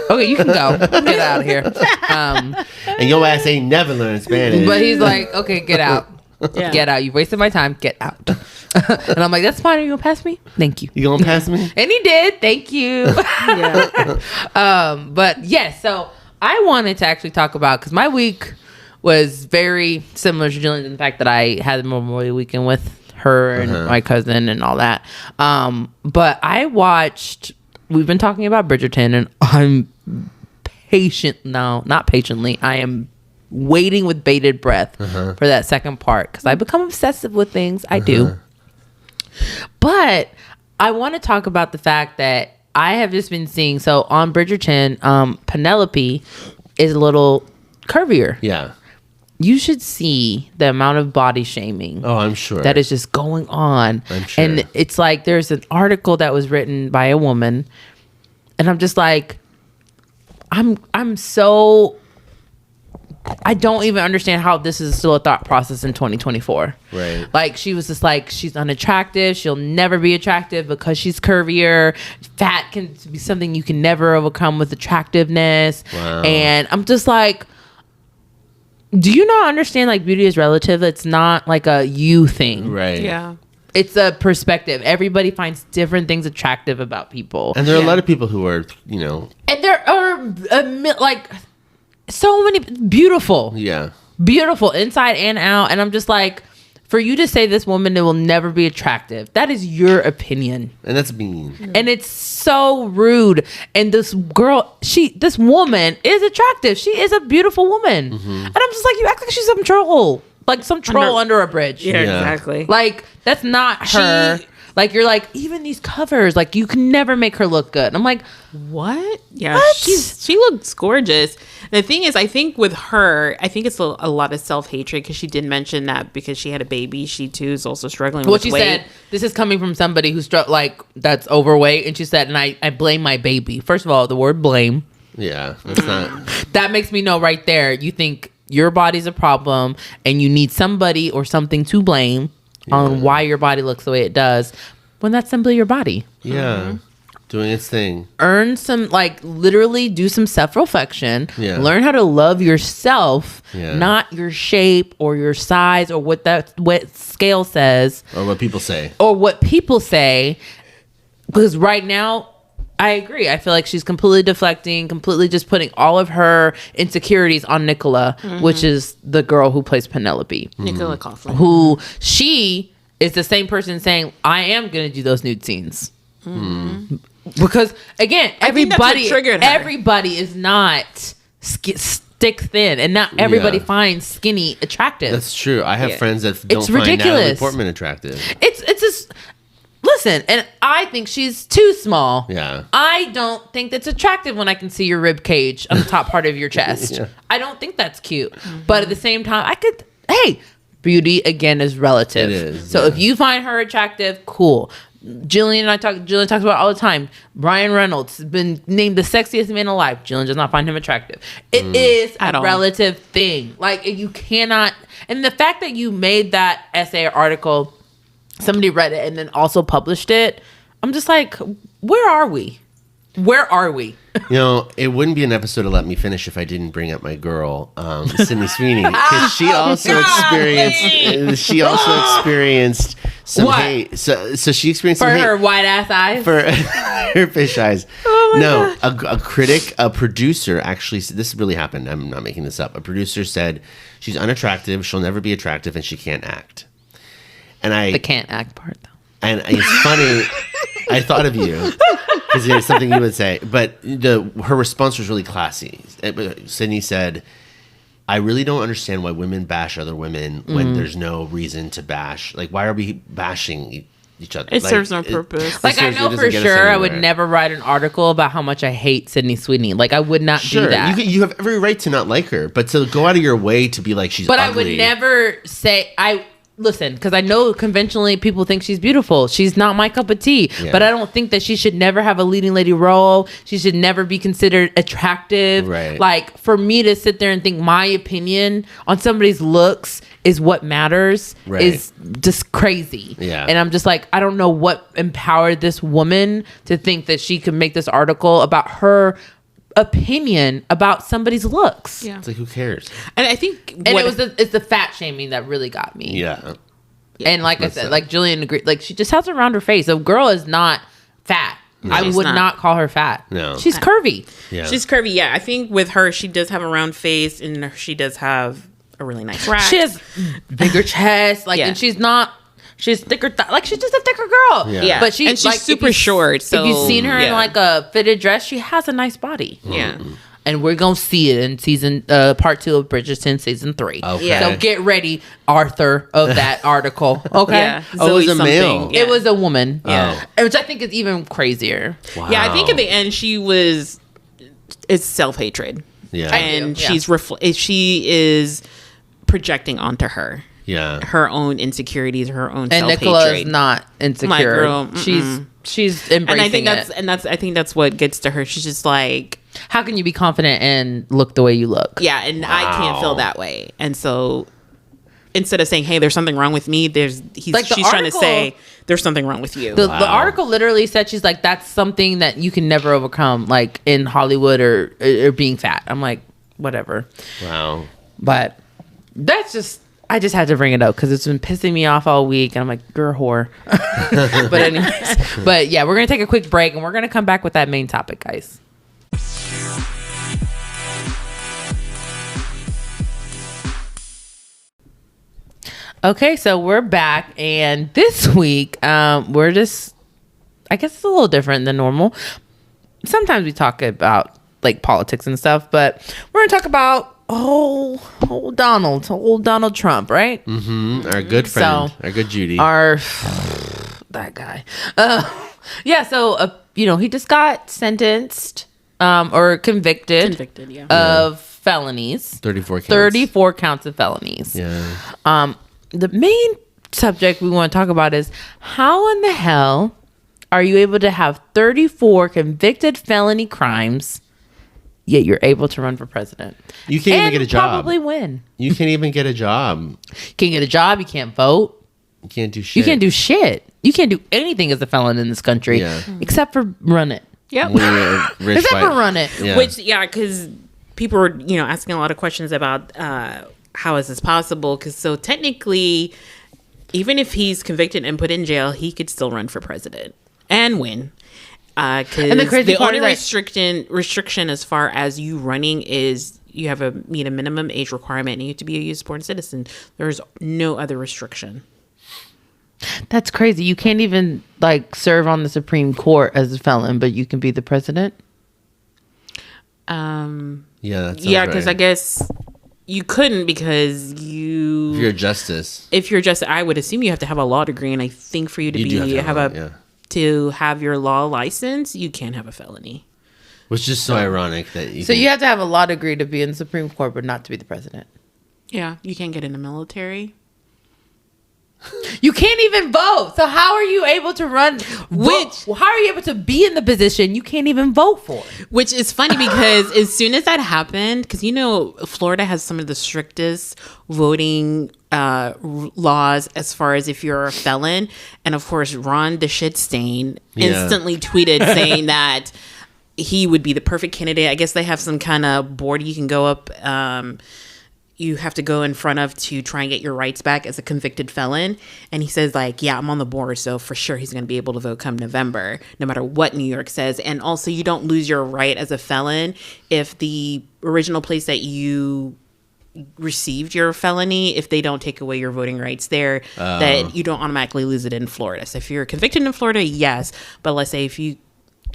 [SPEAKER 2] okay, you can go. Get out of here.
[SPEAKER 3] and your ass ain't never learned Spanish.
[SPEAKER 2] But he's like, okay, get out.
[SPEAKER 1] Yeah.
[SPEAKER 2] Get out. You wasted my time. Get out. And I'm like, that's fine. Are you gonna pass me? Thank you.
[SPEAKER 3] You gonna pass me?
[SPEAKER 2] And he did. Thank you.
[SPEAKER 1] Yeah.
[SPEAKER 2] But yes, so I wanted to actually talk about, because my week was very similar to Jillian in the fact that I had the Memorial Weekend with her and my cousin and all that. But I watched, we've been talking about Bridgerton, and I'm not patiently, I am waiting with bated breath for that second part, because I become obsessive with things. I do. But I want to talk about the fact that I have just been seeing, so on Bridgerton, Penelope is a little curvier.
[SPEAKER 3] Yeah.
[SPEAKER 2] You should see the amount of body shaming
[SPEAKER 3] Oh, I'm sure.
[SPEAKER 2] that is just going on.
[SPEAKER 3] I'm sure.
[SPEAKER 2] And it's like there's an article that was written by a woman, and I'm just like, I'm so, I don't even understand how this is still a thought process in 2024.
[SPEAKER 3] Right.
[SPEAKER 2] Like, she was just like, she's unattractive. She'll never be attractive because she's curvier. Fat can be something you can never overcome with attractiveness.
[SPEAKER 3] Wow.
[SPEAKER 2] And I'm just like, do you not understand, like, beauty is relative? It's not like a you thing.
[SPEAKER 3] Right.
[SPEAKER 1] Yeah.
[SPEAKER 2] It's a perspective. Everybody finds different things attractive about people.
[SPEAKER 3] And there are a lot of people who are, you know.
[SPEAKER 2] And there are, like, so many beautiful.
[SPEAKER 3] Yeah.
[SPEAKER 2] Beautiful inside and out. And I'm just like, for you to say this woman will never be attractive, that is your opinion.
[SPEAKER 3] And that's mean.
[SPEAKER 2] And it's so rude. And this girl, this woman is attractive. She is a beautiful woman. And I'm just like, you act like she's some troll. Like some troll under a bridge.
[SPEAKER 1] Yeah, exactly.
[SPEAKER 2] Like, that's not her. Like, you're like, even these covers, like, you can never make her look good. And I'm like,
[SPEAKER 1] what? Yeah,
[SPEAKER 2] what?
[SPEAKER 1] she looks gorgeous. The thing is, I think with her, I think it's a lot of self-hatred, because she did mention that because she had a baby, she too is also struggling with weight.
[SPEAKER 2] Well, she said, this is coming from somebody who's that's overweight. And she said, and I blame my baby. First of all, the word blame.
[SPEAKER 3] Yeah, that's not.
[SPEAKER 2] That makes me know right there. You think your body's a problem and you need somebody or something to blame on why your body looks the way it does, when that's simply your body.
[SPEAKER 3] Yeah. Doing its thing.
[SPEAKER 2] Earn some, like, literally do some self-reflection.
[SPEAKER 3] Yeah.
[SPEAKER 2] Learn how to love yourself,
[SPEAKER 3] Yeah.
[SPEAKER 2] not your shape or your size or what scale says.
[SPEAKER 3] Or what people say.
[SPEAKER 2] Because right now, I agree. I feel like she's completely deflecting, completely just putting all of her insecurities on Nicola, which is the girl who plays Penelope.
[SPEAKER 1] Nicola Coughlan.
[SPEAKER 2] Who she is the same person saying, I am going to do those nude scenes. Because, again, everybody is not stick thin, and not everybody finds skinny attractive.
[SPEAKER 3] That's true. I have friends that don't find
[SPEAKER 2] ridiculous.
[SPEAKER 3] Natalie Portman attractive.
[SPEAKER 2] It's just... Listen, and I think she's too small.
[SPEAKER 3] Yeah.
[SPEAKER 2] I don't think that's attractive when I can see your rib cage on the top part of your chest.
[SPEAKER 3] Yeah.
[SPEAKER 2] I don't think that's cute. But at the same time, beauty again is relative.
[SPEAKER 3] It is.
[SPEAKER 2] So if you find her attractive, cool. Jillian talks about it all the time. Ryan Reynolds has been named the sexiest man alive. Jillian does not find him attractive. It is a relative thing. Like, you cannot, and the fact that you made that essay or article, somebody read it and then also published it, I'm just like, where are we?
[SPEAKER 3] You know, it wouldn't be an episode to let me finish if I didn't bring up my girl, Sydney Sweeney, because she also experienced some hate. So she experienced
[SPEAKER 2] for
[SPEAKER 3] some hate
[SPEAKER 2] her white ass eyes,
[SPEAKER 3] for her fish eyes. Oh a critic, a producer, actually, this really happened. I'm not making this up. A producer said she's unattractive, she'll never be attractive, and she can't act. And the
[SPEAKER 2] can't act part, though.
[SPEAKER 3] And it's funny. I thought of you because it's something you would say. But her response was really classy. Sydney said, I really don't understand why women bash other women when there's no reason to bash. Like, why are we bashing each other?
[SPEAKER 1] It serves no purpose.
[SPEAKER 2] Like, I know for sure I would never write an article about how much I hate Sydney Sweeney. Like, I would not do that.
[SPEAKER 3] You have every right to not like her, but to go out of your way to be like she's ugly.
[SPEAKER 2] I would never say... Listen, because I know conventionally people think she's beautiful. She's not my cup of tea. Yeah. But I don't think that she should never have a leading lady role. She should never be considered attractive.
[SPEAKER 3] Right.
[SPEAKER 2] Like, for me to sit there and think my opinion on somebody's looks is what matters is just crazy.
[SPEAKER 3] Yeah.
[SPEAKER 2] And I'm just like, I don't know what empowered this woman to think that she could make this article about her opinion about somebody's looks.
[SPEAKER 1] Yeah.
[SPEAKER 3] It's like, who cares?
[SPEAKER 2] And I think it's the fat shaming that really got me.
[SPEAKER 3] Yeah.
[SPEAKER 2] And like I said, like Jillian agreed, like she just has it around her face. The girl is not fat. No, I would not call her fat.
[SPEAKER 3] No.
[SPEAKER 2] She's curvy.
[SPEAKER 3] Yeah.
[SPEAKER 1] She's curvy. Yeah. I think with her, she does have a round face and she does have a really nice rack.
[SPEAKER 2] She has bigger chest. Like, and she's thicker. Like, she's just a thicker girl.
[SPEAKER 1] Yeah.
[SPEAKER 2] But she's
[SPEAKER 1] like, super short. So
[SPEAKER 2] if you've seen her in like a fitted dress, she has a nice body.
[SPEAKER 1] Yeah.
[SPEAKER 2] And we're going to see it in season part 2 of Bridgerton season 3.
[SPEAKER 3] Okay. Yeah.
[SPEAKER 2] So get ready, Arthur, of that article. Okay.
[SPEAKER 1] Yeah.
[SPEAKER 3] It was a male.
[SPEAKER 2] It was a woman.
[SPEAKER 1] Yeah.
[SPEAKER 2] Which I think is even crazier.
[SPEAKER 3] Wow.
[SPEAKER 1] Yeah. I think at the end it's self-hatred.
[SPEAKER 3] Yeah.
[SPEAKER 1] And she is projecting onto her.
[SPEAKER 3] Yeah.
[SPEAKER 1] Her own insecurities, her own self-hatred.
[SPEAKER 2] And Nicola is not insecure.
[SPEAKER 1] My girl,
[SPEAKER 2] she's embracing
[SPEAKER 1] and I think
[SPEAKER 2] it.
[SPEAKER 1] that's what gets to her. She's just like,
[SPEAKER 2] how can you be confident and look the way you look?
[SPEAKER 1] Yeah, and I can't feel that way. And so instead of saying, hey, there's something wrong with me, she's trying to say there's something wrong with you.
[SPEAKER 2] The article literally said, she's like, that's something that you can never overcome, like in Hollywood or being fat. I'm like, whatever.
[SPEAKER 3] Wow.
[SPEAKER 2] But I just had to bring it up because it's been pissing me off all week. And I'm like, you're a whore. But anyways, but yeah, we're going to take a quick break and we're going to come back with that main topic, guys. Okay, so we're back. And this week, we're just, I guess it's a little different than normal. Sometimes we talk about like politics and stuff, but we're going to talk about old Donald Trump, right?
[SPEAKER 3] Mm-hmm. Our good friend, our good Judy,
[SPEAKER 2] that guy. Yeah. So he just got sentenced or convicted of felonies. 34 counts of felonies.
[SPEAKER 3] Yeah.
[SPEAKER 2] The main subject we want to talk about is how in the hell are you able to have 34 convicted felony crimes, yet you're able to run for president?
[SPEAKER 3] You can't even get a job.
[SPEAKER 2] Probably win.
[SPEAKER 3] You can't even get a job.
[SPEAKER 2] You can't get a job. You can't vote.
[SPEAKER 3] You can't do shit.
[SPEAKER 2] You can't do shit. You can't do anything as a felon in this country, except for run it.
[SPEAKER 1] Yep.
[SPEAKER 2] Except for run it.
[SPEAKER 3] Yeah.
[SPEAKER 1] Which, because people were, asking a lot of questions about how is this possible? Because so technically, even if he's convicted and put in jail, he could still run for president and win. And the only restriction as far as you running is you have to meet a minimum age requirement and you have to be a U.S. born citizen. There's no other restriction.
[SPEAKER 2] That's crazy. You can't even serve on the Supreme Court as a felon, but you can be the president.
[SPEAKER 3] Yeah,
[SPEAKER 1] because I guess you couldn't because
[SPEAKER 3] if you're a justice.
[SPEAKER 1] I would assume you have to have a law degree, and I think for you to to have your law license, you can't have a felony.
[SPEAKER 3] Which is so ironic that
[SPEAKER 2] you have to have a law degree to be in the Supreme Court, but not to be the president.
[SPEAKER 1] Yeah, you can't get in the military.
[SPEAKER 2] You can't even vote. So how are you able to run? How are you able to be in the position you can't even vote for?
[SPEAKER 1] Which is funny because as soon as that happened, because Florida has some of the strictest voting laws as far as if you're a felon, and of course Ron the Shitstain instantly tweeted saying that he would be the perfect candidate. I guess they have some kind of board you can go up. You have to go in front of to try and get your rights back as a convicted felon. And he says I'm on the board. So for sure, he's going to be able to vote come November, no matter what New York says. And also you don't lose your right as a felon if the original place that you received your felony, if they don't take away your voting rights there, that you don't automatically lose it in Florida. So if you're convicted in Florida, yes. But let's say if you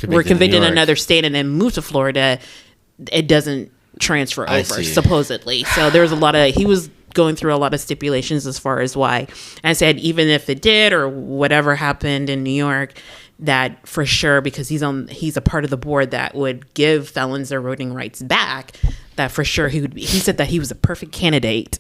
[SPEAKER 1] were convicted in another state and then moved to Florida, it doesn't transfer over supposedly. So there was he was going through a lot of stipulations as far as why. And I said even if it did or whatever happened in New York, that for sure, because he's a part of the board that would give felons their voting rights back, that for sure he said that he was a perfect candidate.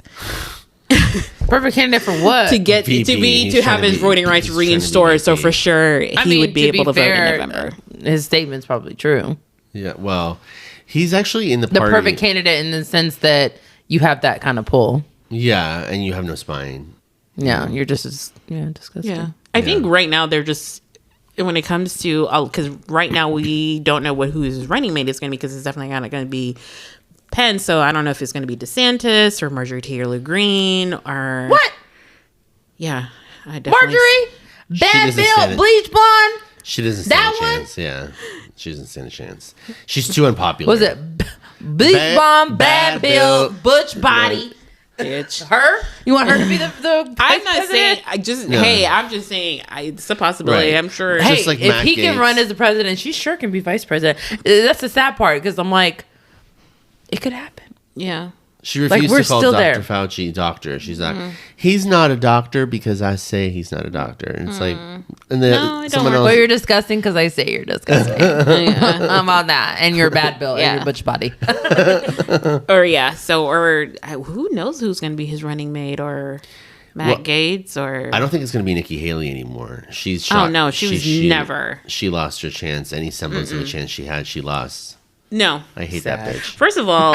[SPEAKER 2] Perfect candidate for what?
[SPEAKER 1] To have his voting rights restored. So for sure he would be able to vote in November.
[SPEAKER 2] His statement's probably true.
[SPEAKER 3] Yeah, well, he's actually in the
[SPEAKER 2] perfect candidate in the sense that you have that kind of pull.
[SPEAKER 3] Yeah, and you have no spine.
[SPEAKER 2] Yeah, you're just disgusting.
[SPEAKER 1] Yeah, I think right now they're just, when it comes to, because right now we don't know who his running mate is going to be, because it's definitely not going to be Pence. So I don't know if it's going to be DeSantis or Marjorie Taylor Greene or
[SPEAKER 2] what?
[SPEAKER 1] Yeah, I definitely.
[SPEAKER 2] Marjorie, bad bill, bleach blonde.
[SPEAKER 3] She doesn't stand a chance. Yeah, she doesn't stand a chance. She's too unpopular.
[SPEAKER 2] Was it bleach bomb, bad bill, butch body?
[SPEAKER 1] Bitch.
[SPEAKER 2] Her? You want her to be the
[SPEAKER 1] I'm not saying. I'm just saying. It's a possibility. Right. I'm sure.
[SPEAKER 2] Hey, if he can run as the president, she sure can be vice president. That's the sad part because I'm like, it could happen.
[SPEAKER 1] Yeah.
[SPEAKER 3] She refused to call Dr. Fauci doctor. She's like, he's not a doctor because I say he's not a doctor. And it's like, and then someone else.
[SPEAKER 2] Well, you're disgusting because I say you're disgusting. I'm on that, and you're a bad bill and your butch body.
[SPEAKER 1] or who knows who's going to be his running mate, or Matt Gaetz, or
[SPEAKER 3] I don't think it's going to be Nikki Haley anymore. She's
[SPEAKER 1] shot. Oh no, she was never.
[SPEAKER 3] She lost her chance. Any semblance of a chance she had, she lost.
[SPEAKER 1] No.
[SPEAKER 3] I hate that bitch.
[SPEAKER 1] First of all,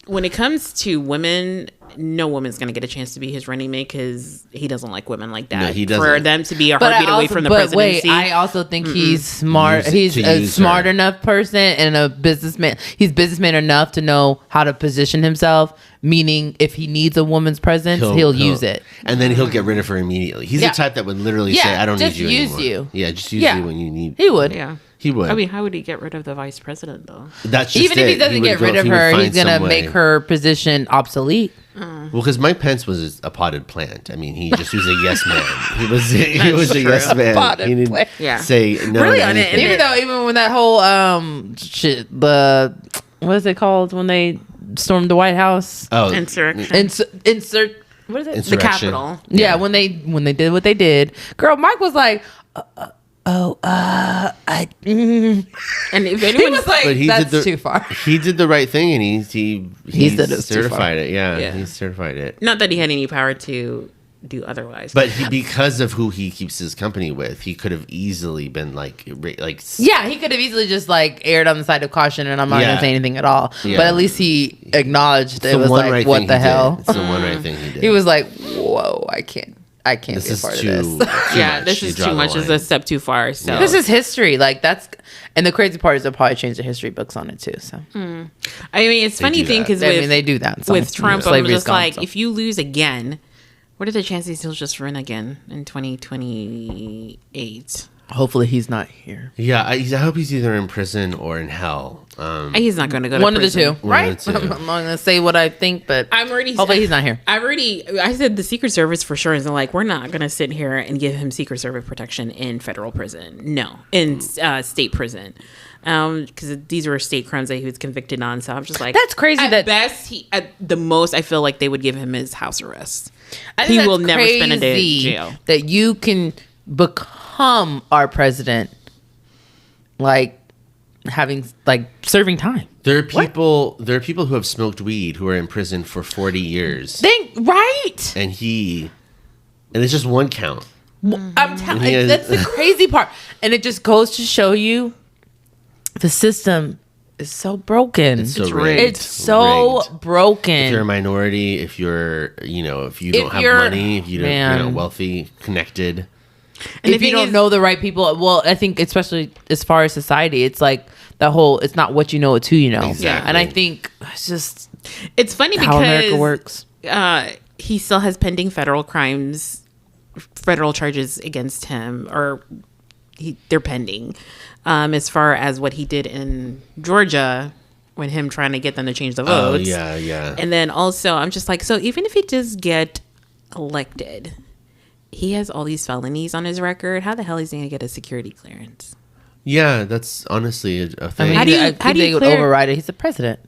[SPEAKER 1] when it comes to women, no woman's going to get a chance to be his running mate because he doesn't like women like that.
[SPEAKER 3] No, he doesn't.
[SPEAKER 1] For them to be a heartbeat away from the presidency.
[SPEAKER 2] I also think he's smart. He's a smart enough person and a businessman. He's businessman enough to know how to position himself. Meaning, if he needs a woman's presence, he'll use it,
[SPEAKER 3] and then he'll get rid of her immediately. He's the type that would literally say, "I don't need you anymore."
[SPEAKER 2] You.
[SPEAKER 3] Yeah, just use you when you need.
[SPEAKER 2] He would.
[SPEAKER 1] Yeah.
[SPEAKER 3] He would.
[SPEAKER 1] I mean, how would he get rid of the vice president, though?
[SPEAKER 3] That's just
[SPEAKER 2] even if he doesn't get rid of her, he's gonna make her position obsolete.
[SPEAKER 3] Well, because Mike Pence was a potted plant. I mean, he just was a yes man. He was a yes man. He didn't say no.
[SPEAKER 1] Really,
[SPEAKER 3] to anything.
[SPEAKER 2] Even when that whole what is it called when they stormed the White House?
[SPEAKER 3] Oh,
[SPEAKER 1] insurrection.
[SPEAKER 2] What is it?
[SPEAKER 1] The Capitol.
[SPEAKER 2] Yeah, when they did what they did, girl, Mike was like, and if anyone was like, that's too far.
[SPEAKER 3] He did the right thing, and he certified it. Yeah, he certified it.
[SPEAKER 1] Not that he had any power to do otherwise,
[SPEAKER 3] but because of who he keeps his company with, he could have easily been like
[SPEAKER 2] he could have easily just like erred on the side of caution, and I'm not gonna say anything at all. But at least he acknowledged it was like, what the hell?
[SPEAKER 3] It's the one right thing he did.
[SPEAKER 2] He was like, whoa, I can't be a part of this.
[SPEAKER 1] This is too much. It's a step too far. So
[SPEAKER 2] this is history. Like and the crazy part is they'll probably change the history books on it too. So
[SPEAKER 1] I mean, it's funny thing because
[SPEAKER 2] they do that
[SPEAKER 1] with Trump. I'm just like, if you lose again, what are the chances he'll just run again in 2028?
[SPEAKER 2] Hopefully he's not here.
[SPEAKER 3] Yeah, I hope he's either in prison or in hell.
[SPEAKER 1] He's not going to go to
[SPEAKER 2] one
[SPEAKER 1] prison.
[SPEAKER 2] Of the two, right? I'm not going to say what I think, but hopefully he's not here.
[SPEAKER 1] I said the Secret Service for sure is like, we're not going to sit here and give him Secret Service protection in federal prison. No, in state prison. Because these were state crimes that he was convicted on. So I'm just like,
[SPEAKER 2] that's crazy.
[SPEAKER 1] At the most, I feel like they would give him his house arrest. He will never spend a day in jail.
[SPEAKER 2] That you can become our president, like having serving time.
[SPEAKER 3] There are people who have smoked weed who are in prison for 40 years.
[SPEAKER 2] Right.
[SPEAKER 3] And it's just one count.
[SPEAKER 2] I'm telling you, that's the crazy part. And it just goes to show you the system is so broken.
[SPEAKER 3] It's so rigged.
[SPEAKER 2] It's so broken.
[SPEAKER 3] If you're a minority, if you don't have money, if you don't, wealthy, connected.
[SPEAKER 2] And if you don't know the right people, well, I think especially as far as society, it's like the whole, it's not what you know, it's who you know.
[SPEAKER 3] Exactly.
[SPEAKER 2] And I think
[SPEAKER 1] it's funny
[SPEAKER 2] how America works.
[SPEAKER 1] He still has pending federal charges against him, or they're pending. As far as what he did in Georgia when him trying to get them to change the votes.
[SPEAKER 3] Oh, yeah.
[SPEAKER 1] And then also, I'm just like, so even if he does get elected, he has all these felonies on his record. How the hell is he going to get a security clearance?
[SPEAKER 3] Yeah, that's honestly a thing.
[SPEAKER 2] I mean, how do you override it? He's the president.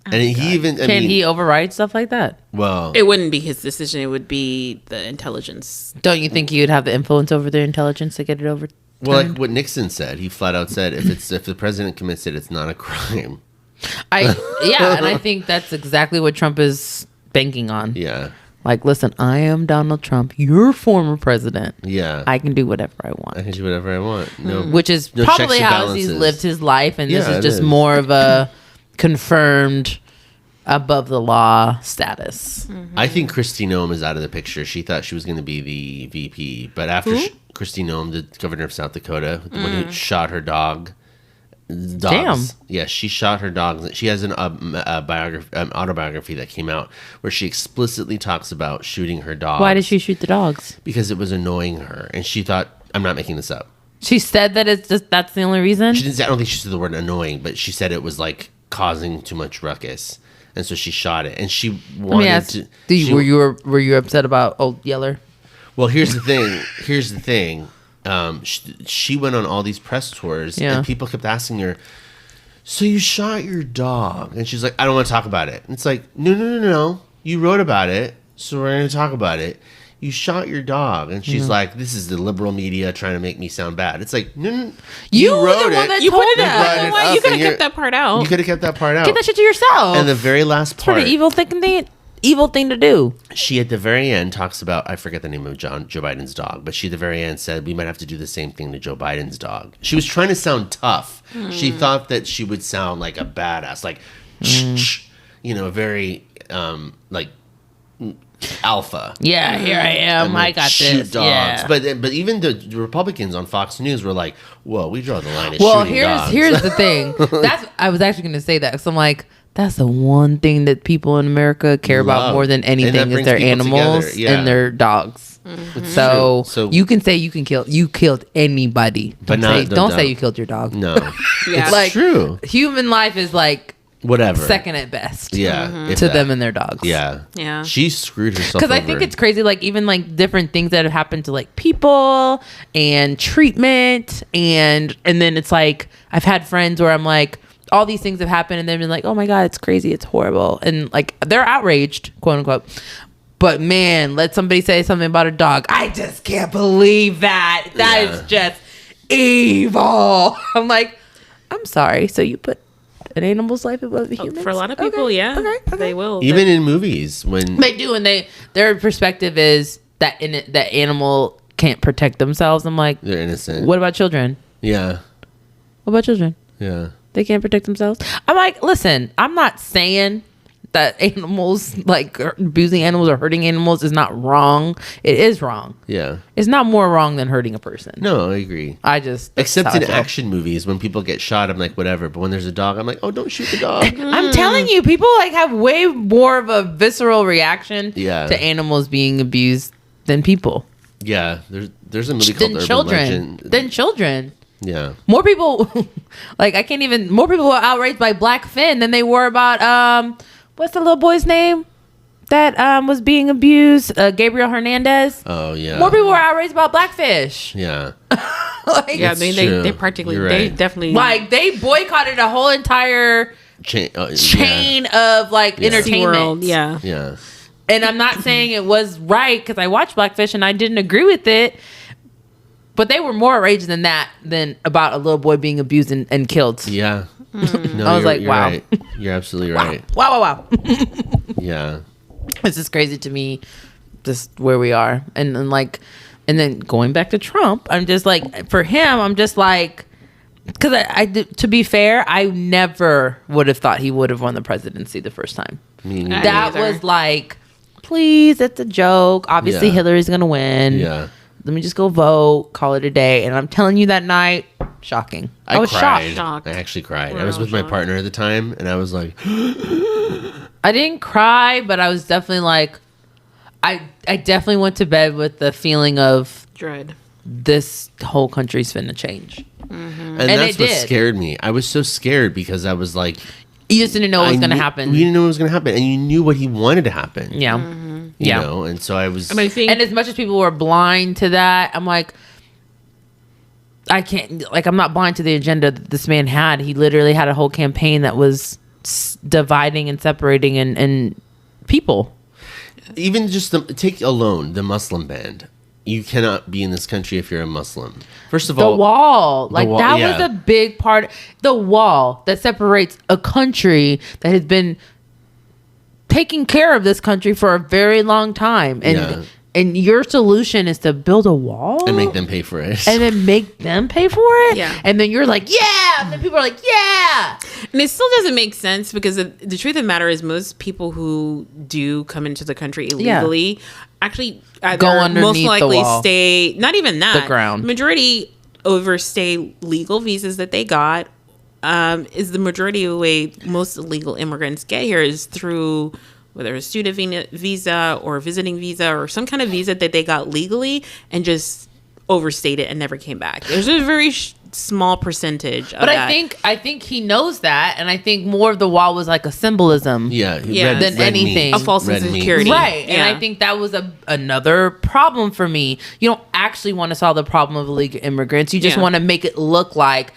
[SPEAKER 3] And
[SPEAKER 2] Can he override stuff like that?
[SPEAKER 3] Well,
[SPEAKER 1] it wouldn't be his decision. It would be the intelligence.
[SPEAKER 2] Don't you think you'd have the influence over their intelligence to get it over?
[SPEAKER 3] Well, like what Nixon said, he flat out said, if the president commits it, it's not a crime.
[SPEAKER 2] And I think that's exactly what Trump is banking on.
[SPEAKER 3] Yeah.
[SPEAKER 2] Like, listen, I am Donald Trump, your former president.
[SPEAKER 3] Yeah.
[SPEAKER 2] I can do whatever I want.
[SPEAKER 3] I can do whatever I want. No,
[SPEAKER 2] which is probably how he's lived his life, and this is just more of a confirmed above the law status.
[SPEAKER 3] I think Kristi Noem is out of the picture. She thought she was going to be the VP, but after Kristi Noem, the governor of South Dakota, the one who shot her dogs.
[SPEAKER 2] Damn.
[SPEAKER 3] Yeah, she shot her dogs. She has an autobiography that came out where she explicitly talks about shooting her dogs.
[SPEAKER 2] Why did she shoot the dogs?
[SPEAKER 3] Because it was annoying her, and she thought, I'm not making this up.
[SPEAKER 2] She said that that's the only reason?
[SPEAKER 3] She didn't say, I don't think she said the word annoying, but she said it was like causing too much ruckus. And so she shot it, and she wanted to.
[SPEAKER 2] Were you upset about Old Yeller?
[SPEAKER 3] Well, here's the thing. She went on all these press tours, and people kept asking her, "So you shot your dog?" And she's like, "I don't want to talk about it." And it's like, no. You wrote about it, so we're going to talk about it. You shot your dog, and she's like, "This is the liberal media trying to make me sound bad." It's like, no, you wrote it.
[SPEAKER 1] You put that. You could have kept that part out.
[SPEAKER 3] You could have kept that part out.
[SPEAKER 2] Get that shit to yourself.
[SPEAKER 3] And the very last part,
[SPEAKER 2] pretty evil thing to do.
[SPEAKER 3] She at the very end talks about, I forget the name of Joe Biden's dog, but she at the very end said we might have to do the same thing to Joe Biden's dog. She was trying to sound tough. She thought that she would sound like a badass, like very like alpha.
[SPEAKER 2] Yeah, here I am.
[SPEAKER 3] And,
[SPEAKER 2] I got
[SPEAKER 3] shoot
[SPEAKER 2] this.
[SPEAKER 3] dogs.
[SPEAKER 2] Yeah.
[SPEAKER 3] But even the Republicans on Fox News were like, "Whoa, we draw the line at
[SPEAKER 2] Well,
[SPEAKER 3] shooting dogs."
[SPEAKER 2] here's the thing. I was actually going to say that because I'm like, that's the one thing that people in America care about more than anything is their animals and their dogs. So you can say you killed anybody, but don't say you killed your dog.
[SPEAKER 3] No,
[SPEAKER 1] Yeah.
[SPEAKER 3] it's true.
[SPEAKER 2] Human life is like
[SPEAKER 3] Whatever,
[SPEAKER 2] second at best.
[SPEAKER 3] Yeah,
[SPEAKER 2] to them and their dogs.
[SPEAKER 3] Yeah. She screwed herself
[SPEAKER 2] because I think it's crazy. Like even like different things that have happened to like people and treatment and then it's like I've had friends where I'm like, all these things have happened and they've been like, oh my God, it's crazy, it's horrible, and like they're outraged, quote unquote. But man, let somebody say something about a dog, I just can't believe that. That is just evil. I'm like, I'm sorry. So you put an animal's life above a human's?
[SPEAKER 1] For a lot of people, okay. They will.
[SPEAKER 3] Even in movies when
[SPEAKER 2] they do, and their perspective is that that animal can't protect themselves. I'm like,
[SPEAKER 3] they're innocent.
[SPEAKER 2] What about children?
[SPEAKER 3] Yeah.
[SPEAKER 2] What about children?
[SPEAKER 3] Yeah.
[SPEAKER 2] They can't protect themselves. I'm like, listen, I'm not saying that animals, like abusing animals or hurting animals, is not wrong. It is wrong.
[SPEAKER 3] Yeah.
[SPEAKER 2] It's not more wrong than hurting a person.
[SPEAKER 3] No, I agree. Except in action movies, when people get shot, I'm like, whatever. But when there's a dog, I'm like, oh, don't shoot the dog.
[SPEAKER 2] I'm telling you, people like have way more of a visceral reaction to animals being abused than people.
[SPEAKER 3] Yeah. There's a movie called Urban Legend.
[SPEAKER 2] Than children.
[SPEAKER 3] Yeah.
[SPEAKER 2] More people, more people were outraged by Black Finn than they were about, what's the little boy's name that was being abused? Gabriel Hernandez.
[SPEAKER 3] Oh, yeah.
[SPEAKER 2] More people were outraged about Blackfish.
[SPEAKER 3] Yeah.
[SPEAKER 1] I mean, they practically, they definitely.
[SPEAKER 2] Like, they boycotted a whole entire chain of, like, entertainment.
[SPEAKER 1] World, yeah.
[SPEAKER 3] Yeah.
[SPEAKER 2] And I'm not saying it was right, because I watched Blackfish and I didn't agree with it. But they were more outraged than about a little boy being abused and killed.
[SPEAKER 3] Yeah. No,
[SPEAKER 2] I was like,
[SPEAKER 3] you're
[SPEAKER 2] wow.
[SPEAKER 3] Right. You're absolutely right.
[SPEAKER 2] Wow.
[SPEAKER 3] Yeah.
[SPEAKER 2] This is crazy to me, just where we are. And then going back to Trump, I'm just like, for him, I'm just like, because to be fair, I never would have thought he would have won the presidency the first time. That was like, please, it's a joke. Obviously, Hillary's going to win.
[SPEAKER 3] Yeah.
[SPEAKER 2] Let me just go vote, call it a day. And I'm telling you, that night, shocking. I was
[SPEAKER 3] cried.
[SPEAKER 2] shocked.
[SPEAKER 3] I actually cried. I was with my partner at the time, and I was like,
[SPEAKER 2] I didn't cry, but I was definitely like, I definitely went to bed with the feeling of
[SPEAKER 1] dread.
[SPEAKER 2] This whole country's finna change.
[SPEAKER 3] And that's what scared me. I was so scared because I was like,
[SPEAKER 2] you just didn't know what was going to happen.
[SPEAKER 3] We didn't know what was going to happen, and you knew what he wanted to happen.
[SPEAKER 2] Yeah.
[SPEAKER 3] You know, and so I was.
[SPEAKER 2] And as much as people were blind to that, I'm like, I can't. Like, I'm not blind to the agenda that this man had. He literally had a whole campaign that was dividing and separating and people.
[SPEAKER 3] Even just take alone the Muslim ban. You cannot be in this country if you're a Muslim. First of all,
[SPEAKER 2] the wall was a big part. The wall that separates a country that has been taking care of this country for a very long time, and your solution is to build a wall
[SPEAKER 3] and make them pay for it,
[SPEAKER 2] and then make them pay for it. And then you're like, and then people are like,
[SPEAKER 1] and it still doesn't make sense because the truth of the matter is most people who do come into the country illegally actually
[SPEAKER 2] go underneath
[SPEAKER 1] most likely
[SPEAKER 2] the wall.
[SPEAKER 1] Stay, not even that,
[SPEAKER 2] the ground.
[SPEAKER 1] Majority overstay legal visas that they got. Is the majority of the way most illegal immigrants get here is through whether a student visa or a visiting visa or some kind of visa that they got legally and just overstayed it and never came back. There's a very small percentage of that.
[SPEAKER 2] I think he knows that, and I think more of the wall was like a symbolism than anything.
[SPEAKER 1] A false sense of security.
[SPEAKER 2] Right. And I think that was another problem for me. You don't actually want to solve the problem of illegal immigrants. You just want to make it look like,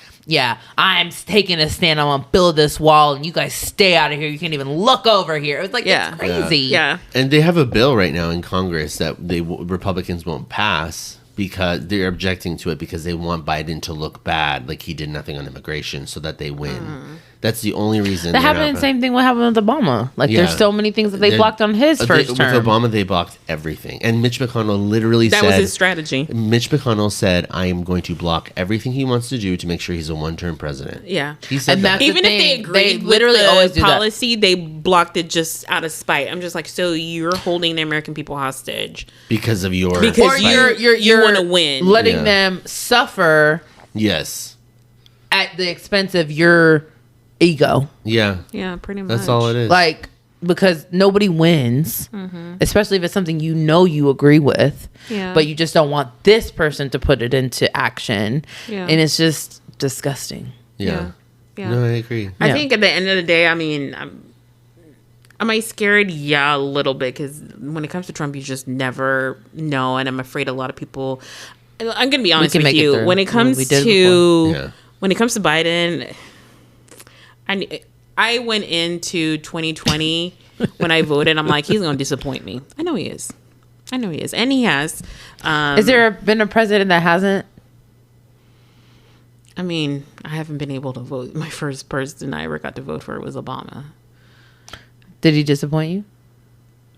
[SPEAKER 2] I'm taking a stand. I'm going to build this wall, and you guys stay out of here. You can't even look over here. It was like, it's crazy.
[SPEAKER 1] Yeah.
[SPEAKER 3] And they have a bill right now in Congress that Republicans won't pass because they're objecting to it because they want Biden to look bad, like he did nothing on immigration, so that they win. That's the only reason.
[SPEAKER 2] That happened. Same thing. What happened with Obama? Like, there's so many things that they blocked on his first term.
[SPEAKER 3] With Obama, they blocked everything. And Mitch McConnell literally said...
[SPEAKER 1] That was his strategy.
[SPEAKER 3] Mitch McConnell said, I am going to block everything he wants to do to make sure he's a one-term president.
[SPEAKER 1] Yeah.
[SPEAKER 3] He said
[SPEAKER 2] and
[SPEAKER 3] that.
[SPEAKER 1] Even if they agreed with the policy, they blocked it just out of spite. I'm just like, so you're holding the American people hostage.
[SPEAKER 3] Because of your...
[SPEAKER 1] Because you want to win.
[SPEAKER 2] Letting them suffer...
[SPEAKER 3] Yes.
[SPEAKER 2] At the expense of your ego.
[SPEAKER 3] Yeah.
[SPEAKER 1] Yeah, pretty much.
[SPEAKER 3] That's all it is.
[SPEAKER 2] Like, because nobody wins, especially if it's something you agree with, but you just don't want this person to put it into action. Yeah. And it's just disgusting.
[SPEAKER 3] Yeah. No, I agree.
[SPEAKER 1] I think at the end of the day, I mean, am I scared? Yeah, a little bit, because when it comes to Trump, you just never know, and I'm afraid a lot of people... I'm gonna be honest with you. When it comes to Biden, I went into 2020 when I voted. I'm like, he's gonna disappoint me. I know he is, and he has.
[SPEAKER 2] Has there been a president that hasn't?
[SPEAKER 1] I mean, I haven't been able to vote. My first person I ever got to vote for was Obama.
[SPEAKER 2] Did he disappoint you?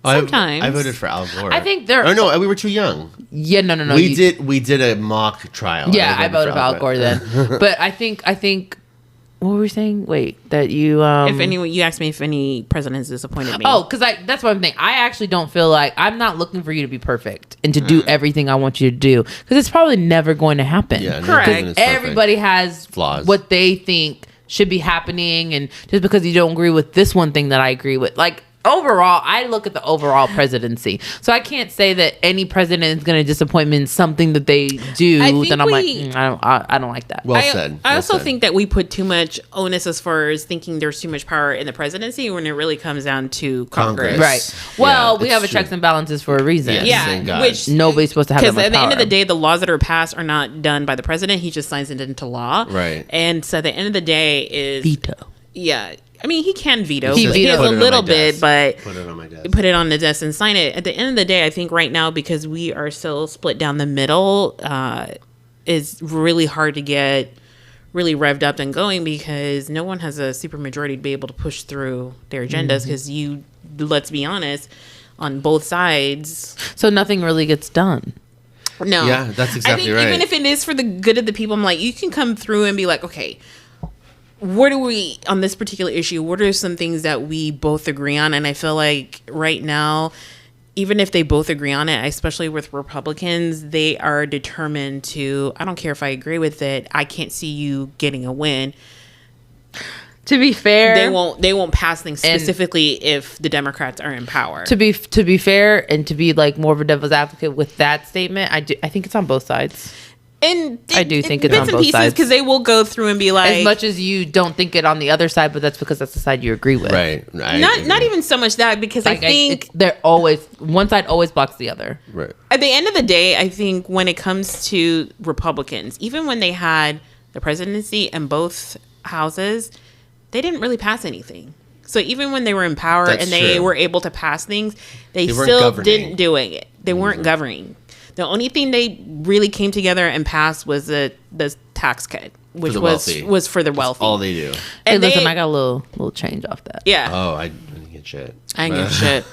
[SPEAKER 1] Sometimes.
[SPEAKER 3] I voted for Al Gore.
[SPEAKER 2] I think there.
[SPEAKER 3] Oh no, we were too young.
[SPEAKER 2] Yeah, no.
[SPEAKER 3] We did a mock trial.
[SPEAKER 2] Yeah, I voted for Al Gore then. But I think. What were we saying? Wait, that you.
[SPEAKER 1] If anyone, you asked me if any presidents disappointed me.
[SPEAKER 2] Oh, because that's one thing. I actually don't feel like I'm not looking for you to be perfect and to do everything I want you to do, because it's probably never going to happen.
[SPEAKER 3] Yeah,
[SPEAKER 1] correct.
[SPEAKER 2] Everybody has
[SPEAKER 3] flaws.
[SPEAKER 2] What they think should be happening, and just because you don't agree with this one thing that I agree with, like. Overall, I look at the overall presidency. So I can't say that any president is going to disappoint me in something that they do. Then I'm like, I don't like that.
[SPEAKER 3] Well said.
[SPEAKER 1] I also think that we put too much onus as far as thinking there's too much power in the presidency when it really comes down to Congress.
[SPEAKER 2] Right. Well, we have a checks and balances for a reason.
[SPEAKER 1] Yeah. Which
[SPEAKER 2] nobody's supposed to have that much power.
[SPEAKER 1] Because at the end of the day, the laws that are passed are not done by the president. He just signs it into law.
[SPEAKER 3] Right.
[SPEAKER 1] And so at the end of the day is...
[SPEAKER 2] Veto.
[SPEAKER 1] Yeah. I mean, he can veto.
[SPEAKER 2] He
[SPEAKER 1] has a little bit, but
[SPEAKER 3] put it on my desk.
[SPEAKER 1] Put it on the desk and sign it. At the end of the day, I think right now, because we are still split down the middle, it's really hard to get really revved up and going, because no one has a super majority to be able to push through their agendas. Because let's be honest, on both sides,
[SPEAKER 2] so nothing really gets done.
[SPEAKER 1] No,
[SPEAKER 3] yeah, that's exactly right.
[SPEAKER 1] Even if it is for the good of the people, I'm like, you can come through and be like, okay, what do we, on this particular issue, what are some things that we both agree on? And I feel like right now, even if they both agree on it, especially with Republicans, they are determined to, I don't care if I agree with it, I can't see you getting a win.
[SPEAKER 2] To be fair,
[SPEAKER 1] they won't pass things specifically if the Democrats are in power.
[SPEAKER 2] To be fair, and to be like more of a devil's advocate with that statement, I think it's on both sides.
[SPEAKER 1] And
[SPEAKER 2] I do think it's on both sides,
[SPEAKER 1] because they will go through and be like,
[SPEAKER 2] as much as you don't think it on the other side, but that's because that's the side you agree with,
[SPEAKER 3] right?
[SPEAKER 1] Not even so much that, because I think
[SPEAKER 2] they're always, one side always blocks the other.
[SPEAKER 3] Right.
[SPEAKER 1] At the end of the day, I think when it comes to Republicans, even when they had the presidency in both houses, they didn't really pass anything. So even when they were in power they were able to pass things, they still didn't do it. They weren't governing. The only thing they really came together and passed was the tax cut, which was for the wealthy.
[SPEAKER 3] That's all they do.
[SPEAKER 2] And hey, listen, I got a little change off that.
[SPEAKER 1] Yeah.
[SPEAKER 3] Oh, I didn't get shit.
[SPEAKER 1] I didn't get shit.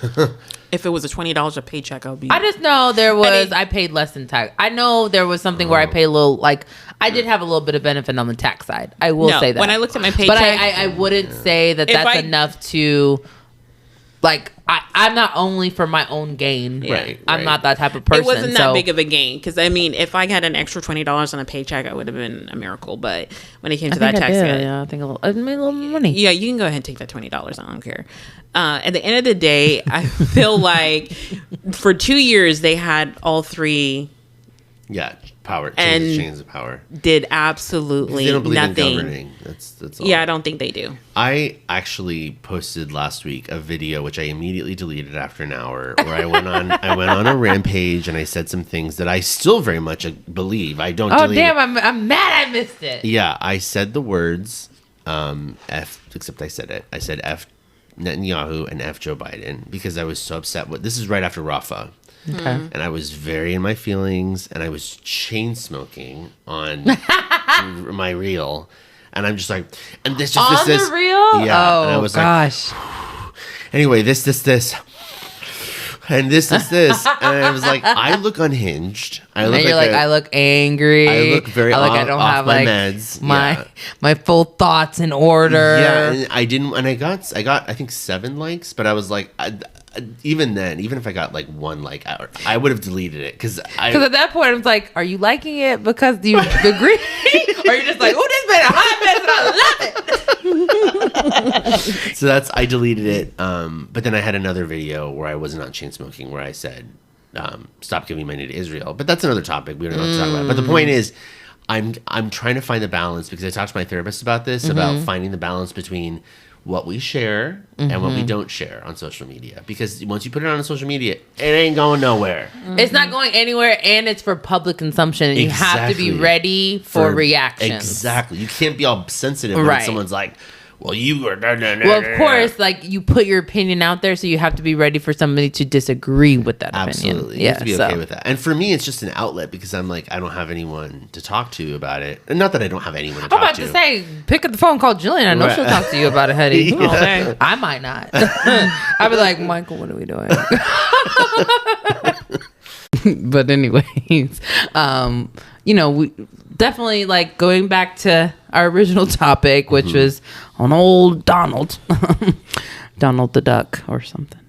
[SPEAKER 1] If it was a $20 a paycheck, I
[SPEAKER 2] just know there was, I paid less than tax. I know there was something where I paid a little, like, I did have a little bit of benefit on the tax side. I will say that.
[SPEAKER 1] When I looked at my paycheck.
[SPEAKER 2] But I wouldn't say that that's enough to, like, I'm not only for my own gain.
[SPEAKER 3] Right.
[SPEAKER 2] I'm not that type of person.
[SPEAKER 1] It wasn't that big of a gain. Because, I mean, if I had an extra $20 on a paycheck, it would have been a miracle. But when it came to that tax cut.
[SPEAKER 2] Yeah, I think I made a little money.
[SPEAKER 1] Yeah, you can go ahead and take that $20. I don't care. At the end of the day, I feel like for 2 years, they had all three.
[SPEAKER 3] Yeah, power.
[SPEAKER 1] And
[SPEAKER 3] chains of power.
[SPEAKER 1] Did absolutely
[SPEAKER 3] they don't believe
[SPEAKER 1] nothing.
[SPEAKER 3] In governing. That's all.
[SPEAKER 1] Yeah, I don't think they do.
[SPEAKER 3] I actually posted last week a video which I immediately deleted after an hour, where I went on a rampage and I said some things that I still very much believe. I don't.
[SPEAKER 2] Oh damn! I'm mad. I missed it.
[SPEAKER 3] Yeah, I said the words F, except I said it. I said F Netanyahu and F Joe Biden because I was so upset. This is right after Rafah.
[SPEAKER 2] Okay.
[SPEAKER 3] And I was very in my feelings, and I was chain smoking on my reel. And I'm just like, and this
[SPEAKER 2] On
[SPEAKER 3] this.
[SPEAKER 2] the real?
[SPEAKER 3] Yeah.
[SPEAKER 2] Oh,
[SPEAKER 3] and I was
[SPEAKER 2] gosh.
[SPEAKER 3] like, anyway, this. And this. And I was like, I look unhinged. I look
[SPEAKER 2] I look angry.
[SPEAKER 3] I look very
[SPEAKER 2] I don't
[SPEAKER 3] off
[SPEAKER 2] have
[SPEAKER 3] my
[SPEAKER 2] like
[SPEAKER 3] meds.
[SPEAKER 2] my full thoughts in order.
[SPEAKER 3] Yeah, and I didn't, and I got I think 7 likes, but I was like, even then, even if I got like 1 like, I would have deleted it because
[SPEAKER 2] at that point I was like, are you liking it because you agree, or you're just like, oh, this been a hot mess and I love it.
[SPEAKER 3] So I deleted it. But then I had another video where I was not chain smoking, where I said, stop giving money to Israel. But that's another topic we don't know what to talk about. But the point is, I'm trying to find the balance, because I talked to my therapist about this, about finding the balance between what we share and what we don't share on social media. Because once you put it on social media, it ain't going nowhere.
[SPEAKER 2] It's not going anywhere, and it's for public consumption. And you have to be ready for reactions.
[SPEAKER 3] Exactly. You can't be all sensitive when someone's like, well, you are...
[SPEAKER 2] Well, of course, like, you put your opinion out there, so you have to be ready for somebody to disagree with that opinion.
[SPEAKER 3] Absolutely. You have to be okay with that. And for me, it's just an outlet, because I'm like, I don't have anyone to talk to about it. And not that I don't have anyone to talk to.
[SPEAKER 2] I'm about to say, pick up the phone, call Jillian. I know she'll talk to you about it, Hetty.
[SPEAKER 3] Yeah.
[SPEAKER 2] I might not. I'd be like, Michael, what are we doing? But anyways, we definitely, like, going back to our original topic, which was on old Donald the Duck or something.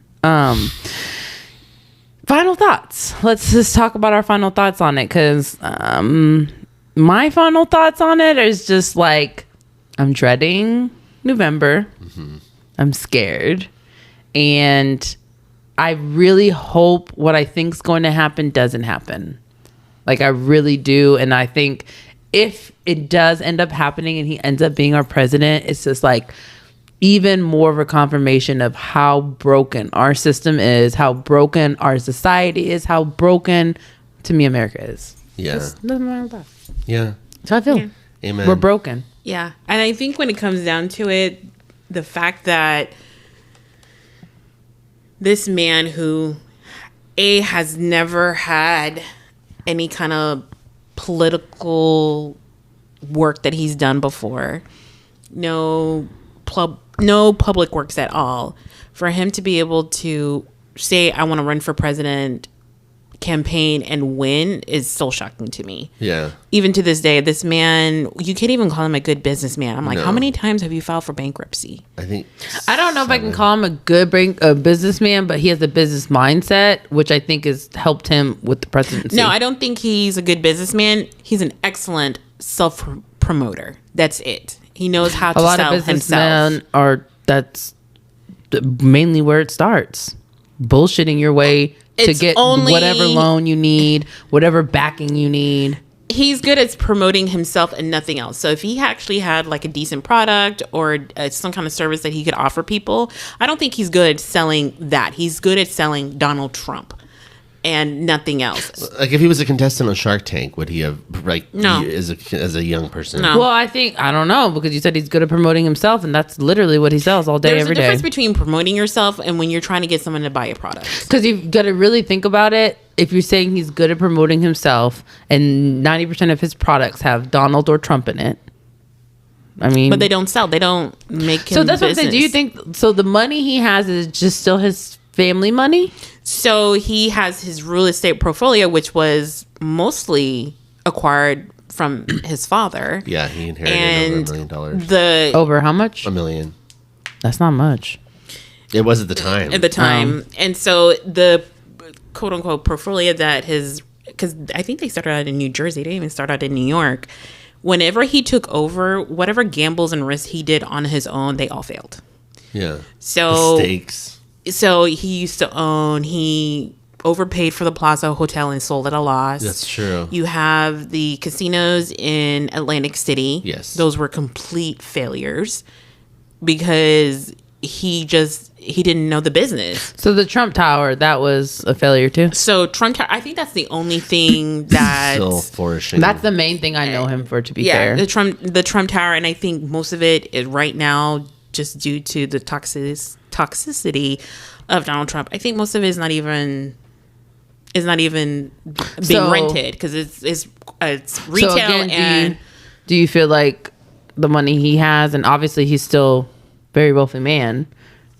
[SPEAKER 2] Final thoughts. Let's just talk about our final thoughts on it, because my final thoughts on it is just like, I'm dreading November. I'm scared, and I really hope what I think's going to happen doesn't happen. Like, I really do. And I think if it does end up happening and he ends up being our president, it's just like even more of a confirmation of how broken our system is, how broken our society is, how broken, to me, America is.
[SPEAKER 3] Yeah.
[SPEAKER 2] That's nothing wrong with that.
[SPEAKER 3] Yeah.
[SPEAKER 2] That's how I feel.
[SPEAKER 1] Yeah.
[SPEAKER 3] Amen.
[SPEAKER 2] We're broken.
[SPEAKER 1] Yeah. And I think when it comes down to it, the fact that this man who has never had any kind of political work that he's done before, no public works at all, for him to be able to say, I want to run for president, campaign, and win is so shocking to me.
[SPEAKER 3] Yeah.
[SPEAKER 1] Even to this day, this man, you can't even call him a good businessman. I'm like,
[SPEAKER 3] No.
[SPEAKER 1] how many times have you filed for bankruptcy?
[SPEAKER 3] I think...
[SPEAKER 2] I don't know if I can call him a good businessman, but he has a business mindset, which I think has helped him with the presidency.
[SPEAKER 1] No, I don't think he's a good businessman. He's an excellent self-promoter. That's it. He knows how to
[SPEAKER 2] a lot
[SPEAKER 1] sell
[SPEAKER 2] of
[SPEAKER 1] himself.
[SPEAKER 2] businessmen that's mainly where it starts. Bullshitting your way to
[SPEAKER 1] It's
[SPEAKER 2] get
[SPEAKER 1] only-
[SPEAKER 2] whatever loan you need, whatever backing you need.
[SPEAKER 1] He's good at promoting himself and nothing else. So if he actually had like a decent product or some kind of service that he could offer people, I don't think he's good at selling that. He's good at selling Donald Trump and nothing else.
[SPEAKER 3] Like, if he was a contestant on Shark Tank, would he have, like,
[SPEAKER 1] No.
[SPEAKER 3] as a young person?
[SPEAKER 1] No.
[SPEAKER 2] Well, I don't know, because you said he's good at promoting himself, and that's literally what he sells all day,
[SPEAKER 1] There's
[SPEAKER 2] every
[SPEAKER 1] a difference
[SPEAKER 2] day.
[SPEAKER 1] between promoting yourself and when you're trying to get someone to buy a product.
[SPEAKER 2] Because you've got to really think about it. If you're saying he's good at promoting himself, and 90% of his products have Donald or Trump in it, I mean,
[SPEAKER 1] But they don't sell. They don't make him
[SPEAKER 2] so that's what I'm saying.
[SPEAKER 1] business.
[SPEAKER 2] Do you think so? The money he has is just still his family money?
[SPEAKER 1] So he has his real estate portfolio, which was mostly acquired from his father.
[SPEAKER 3] Yeah, he inherited
[SPEAKER 1] And
[SPEAKER 3] over $1 million.
[SPEAKER 1] the
[SPEAKER 2] Over how much?
[SPEAKER 3] $1 million.
[SPEAKER 2] That's not much.
[SPEAKER 3] It was at the time.
[SPEAKER 1] at the time, and so the quote unquote portfolio that because I think they started out in New Jersey. They didn't even start out in New York. Whenever he took over, whatever gambles and risks he did on his own, they all failed.
[SPEAKER 3] Yeah.
[SPEAKER 1] So
[SPEAKER 3] The stakes.
[SPEAKER 1] So he used to own, he overpaid for the Plaza Hotel and sold at a loss.
[SPEAKER 3] That's true.
[SPEAKER 1] You have the casinos in Atlantic City.
[SPEAKER 3] Yes.
[SPEAKER 1] Those were complete failures because he didn't know the business.
[SPEAKER 2] So the Trump Tower, that was a failure too.
[SPEAKER 1] So Trump Tower, I think that's the only thing that
[SPEAKER 3] Still flourishing.
[SPEAKER 2] That's the main thing I know him for, to be fair.
[SPEAKER 1] the Trump Tower, and I think most of it is right now just due to the toxicity of Donald Trump. I think most of it is not even being rented because it's retail.
[SPEAKER 2] So again,
[SPEAKER 1] and
[SPEAKER 2] do you feel like the money he has, and obviously he's still very wealthy man.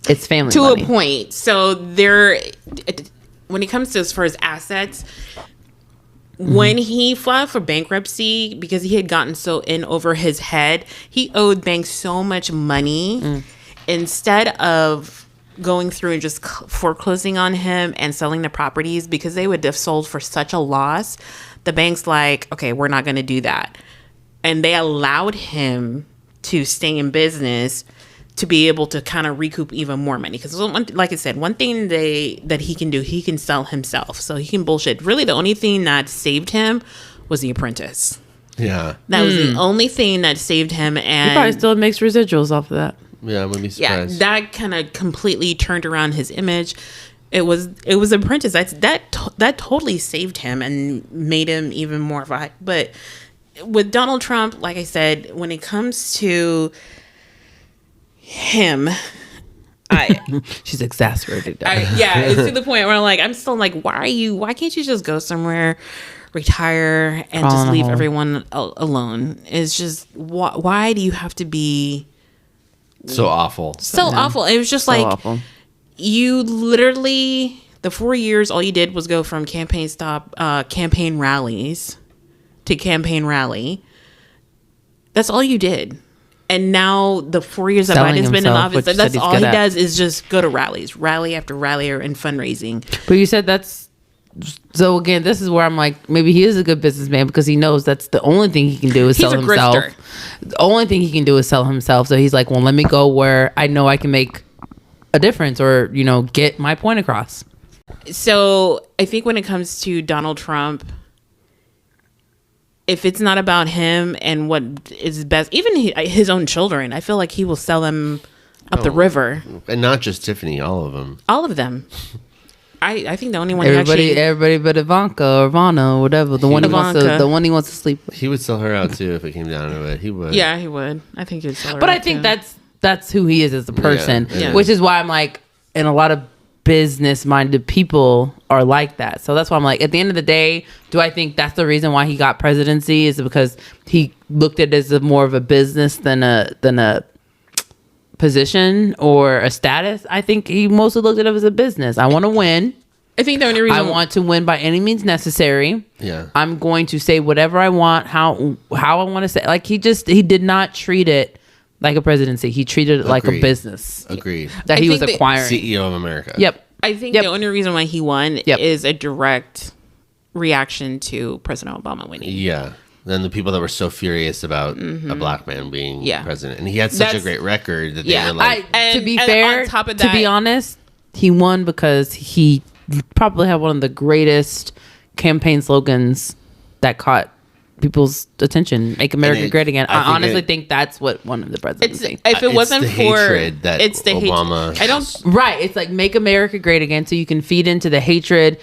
[SPEAKER 2] It's family
[SPEAKER 1] to
[SPEAKER 2] money.
[SPEAKER 1] a point. So when it comes to as far as assets, when he filed for bankruptcy, because he had gotten so in over his head, he owed banks so much money. Instead of going through and just foreclosing on him and selling the properties, because they would have sold for such a loss, the bank's like, okay, we're not going to do that. And they allowed him to stay in business to be able to kind of recoup even more money. Because like I said, one thing that he can do, he can sell himself. So he can bullshit. Really, the only thing that saved him was The Apprentice.
[SPEAKER 3] Yeah.
[SPEAKER 1] That was the only thing that saved him. And
[SPEAKER 2] He probably still makes residuals off of that.
[SPEAKER 3] Yeah, I wouldn't be surprised.
[SPEAKER 1] Yeah, that kind of completely turned around his image. It was Apprentice. That totally saved him and made him even more of a... But with Donald Trump, like I said, when it comes to him,
[SPEAKER 2] She's exasperated.
[SPEAKER 1] it's to the point where I'm still like, why can't you just go somewhere, retire, and just leave everyone alone? It's just, why do you have to be
[SPEAKER 3] so awful?
[SPEAKER 1] So awful. It was just so awful. You literally, the 4 years, all you did was go from campaign rallies to campaign rally. That's all you did. And now the 4 years that Biden's been in office, that's all he does is just go to rallies, rally after rally, and fundraising.
[SPEAKER 2] But you said that's... So again, this is where I'm like, maybe he is a good businessman because he knows that's the only thing he can do is sell himself. Grifter. The only thing he can do is sell himself. So he's like, well, let me go where I know I can make a difference or, get my point across.
[SPEAKER 1] So I think when it comes to Donald Trump, if it's not about him and what is best, even his own children, I feel like he will sell them up the river.
[SPEAKER 3] And not just Tiffany, all of them.
[SPEAKER 1] All of them. I think the only one
[SPEAKER 2] everybody but Ivanka or Ivana or whatever, the one he wants to sleep with.
[SPEAKER 3] He would sell her out too if it came down to it. He would.
[SPEAKER 1] Yeah, he would. I think he'd sell her
[SPEAKER 2] But
[SPEAKER 1] out
[SPEAKER 2] I think
[SPEAKER 1] too.
[SPEAKER 2] that's who he is as a person,
[SPEAKER 3] Yeah.
[SPEAKER 2] which is why I'm like, and a lot of business-minded people are like that. So that's why I'm like, at the end of the day, do I think that's the reason why he got presidency? Is it because he looked at it as more of a business than a position or a status? I think he mostly looked at it as a business. I want to win.
[SPEAKER 1] I think the only reason
[SPEAKER 2] I want to win by any means necessary.
[SPEAKER 3] Yeah.
[SPEAKER 2] I'm going to say whatever I want, how I want to say. Like he did not treat it like a presidency. He treated it like a business.
[SPEAKER 3] Agreed.
[SPEAKER 2] That he was acquiring.
[SPEAKER 3] CEO of America.
[SPEAKER 2] Yep.
[SPEAKER 1] I think the only reason why he won is a direct reaction to President Obama winning.
[SPEAKER 3] Yeah. Then the people that were so furious about a black man being president. And he had such a great record that they were like...
[SPEAKER 2] to be fair, to be honest, he won because he probably had one of the greatest campaign slogans that caught people's attention. Make America great again. I honestly think that's what won the presidency.
[SPEAKER 1] If it wasn't for
[SPEAKER 3] hatred that it's the Obama,
[SPEAKER 2] right. It's like make America great again, so you can feed into the hatred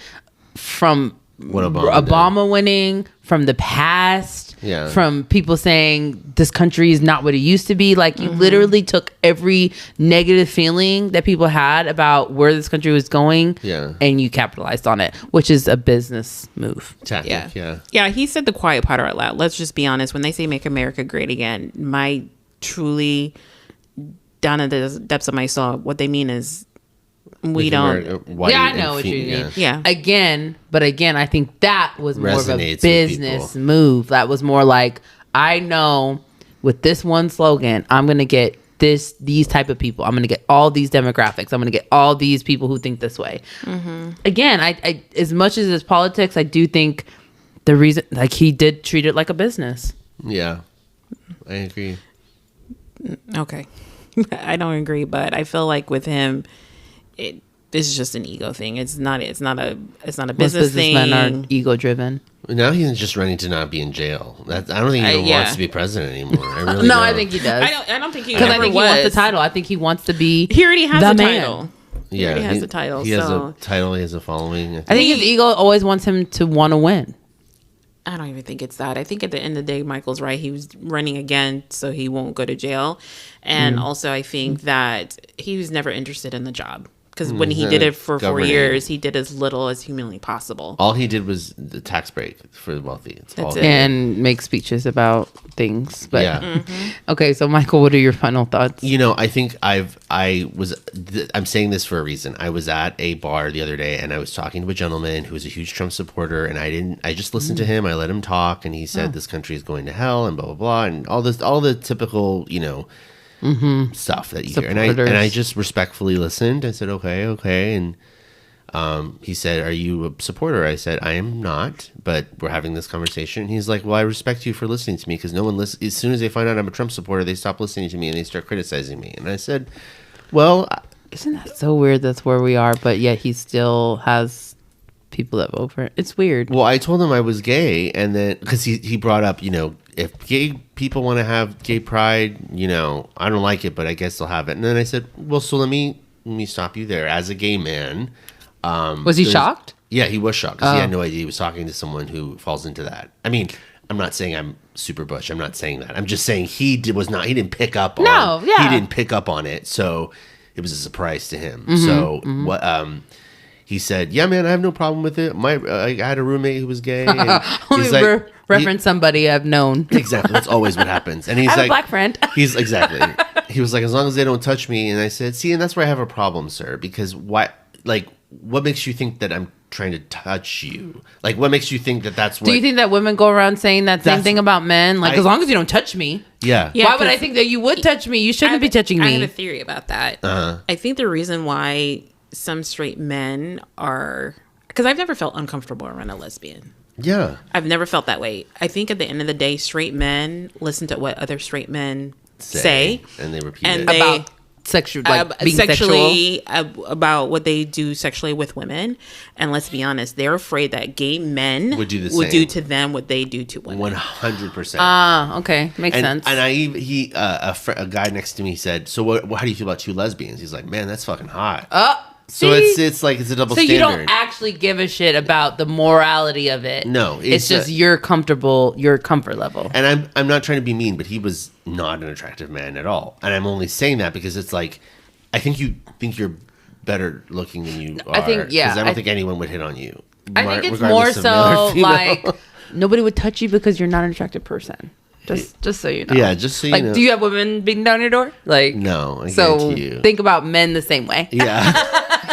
[SPEAKER 2] from
[SPEAKER 3] what
[SPEAKER 2] Obama winning, from the past, from people saying this country is not what it used to be. Like you literally took every negative feeling that people had about where this country was going, and you capitalized on it, which is a business move.
[SPEAKER 3] Tactic,
[SPEAKER 1] yeah. He said the quiet part out loud. Let's just be honest. When they say "Make America Great Again," my truly down at the depths of my soul, what they mean is we don't.
[SPEAKER 2] I know what you mean. Yeah. Again, I think that was more of a business move. That was more like, I know with this one slogan, I'm going to get these type of people. I'm going to get all these demographics. I'm going to get all these people who think this way. Again, I as much as it's politics, I do think the reason, like he did treat it like a business.
[SPEAKER 3] Yeah, I agree.
[SPEAKER 1] Okay. I don't agree, but I feel like with him, this is just an ego thing. It's not a business thing.
[SPEAKER 2] Businessmen are ego driven.
[SPEAKER 3] Now he's just running to not be in jail. I don't think he even wants to be president anymore. I really don't.
[SPEAKER 2] I think he does.
[SPEAKER 1] I don't think he
[SPEAKER 2] because I think he wants the title. I think he wants to be.
[SPEAKER 1] He already has the title.
[SPEAKER 3] Yeah,
[SPEAKER 1] he already has the title.
[SPEAKER 3] He has a title. He has a following.
[SPEAKER 2] I think his ego always wants him to want to win.
[SPEAKER 1] I don't even think it's that. I think at the end of the day, Michael's right. He was running again, so he won't go to jail. And also, I think that he was never interested in the job. Because when he did it for 4 years, he did as little as humanly possible.
[SPEAKER 3] All he did was the tax break for the wealthy.
[SPEAKER 1] That's it.
[SPEAKER 2] And make speeches about things. But
[SPEAKER 3] Yeah.
[SPEAKER 2] okay, so Michael, what are your final thoughts?
[SPEAKER 3] You know, I think I'm saying this for a reason. I was at a bar the other day and I was talking to a gentleman who was a huge Trump supporter, and I just listened to him. I let him talk, and he said this country is going to hell and blah blah blah, and all the typical, you know, stuff that you hear. And I just respectfully listened. I said, okay. And he said, "Are you a supporter?" I said, "I am not, but we're having this conversation." He's like, "Well, I respect you for listening to me, because no one listens. As soon as they find out I'm a Trump supporter, they stop listening to me and they start criticizing me." And I said, "Well,
[SPEAKER 2] Isn't that so weird? That's where we are, but yet he still has people that vote for it. It's weird."
[SPEAKER 3] Well, I told him I was gay, and then because he brought up, you know, if gay people want to have gay pride, you know, I don't like it, but I guess they'll have it. And then I said, well, so let me stop you there. As a gay man,
[SPEAKER 2] was he shocked?
[SPEAKER 3] Yeah, he was shocked because he had no idea he was talking to someone who falls into that. I mean, I'm not saying I'm super Bush. I'm not saying that. I'm just saying he didn't pick up on. He didn't pick up on it, so it was a surprise to him. So what? He said, "Yeah, man, I have no problem with it. I had a roommate who was gay." And he's like,
[SPEAKER 2] reference somebody I've known.
[SPEAKER 3] Exactly, that's always what happens. And he's
[SPEAKER 2] I have
[SPEAKER 3] like,
[SPEAKER 2] a black friend.
[SPEAKER 3] He's exactly. He was like, as long as they don't touch me. And I said, see, and that's where I have a problem, sir. Because what makes you think that I'm trying to touch you? Like, what makes you think that that's what?
[SPEAKER 2] Do you think that women go around saying that same thing about men? Like, as long as you don't touch me.
[SPEAKER 3] Yeah.
[SPEAKER 2] Why would I think that you would touch me? You shouldn't be touching me.
[SPEAKER 1] I have a theory about that. I think the reason why some straight men are, because I've never felt uncomfortable around a lesbian.
[SPEAKER 3] Yeah.
[SPEAKER 1] I've never felt that way. I think at the end of the day, straight men listen to what other straight men say
[SPEAKER 3] and they repeat
[SPEAKER 1] and
[SPEAKER 3] it.
[SPEAKER 2] About sexual, like being
[SPEAKER 1] sexually, about what they do sexually with women. And let's be honest, they're afraid that gay men
[SPEAKER 3] would do
[SPEAKER 1] to them what they do to women.
[SPEAKER 3] 100%.
[SPEAKER 2] Okay, makes sense.
[SPEAKER 3] And a guy next to me said, "So how do you feel about two lesbians?" He's like, "Man, that's fucking hot." So it's like it's a double standard.
[SPEAKER 2] So you don't actually give a shit about the morality of it.
[SPEAKER 3] No,
[SPEAKER 2] it's just your comfort level.
[SPEAKER 3] And I'm not trying to be mean, but he was not an attractive man at all. And I'm only saying that because it's like, I think you think you're better looking than you are.
[SPEAKER 2] I think, yeah.
[SPEAKER 3] Because I don't think anyone would hit on you.
[SPEAKER 2] I think it's more so like nobody would touch you because you're not an attractive person. Just so you know.
[SPEAKER 3] Yeah, just so you know.
[SPEAKER 2] Like, do you have women beating down your door? Like,
[SPEAKER 3] no, I
[SPEAKER 2] so
[SPEAKER 3] guarantee you.
[SPEAKER 2] Think about men the same way.
[SPEAKER 3] Yeah.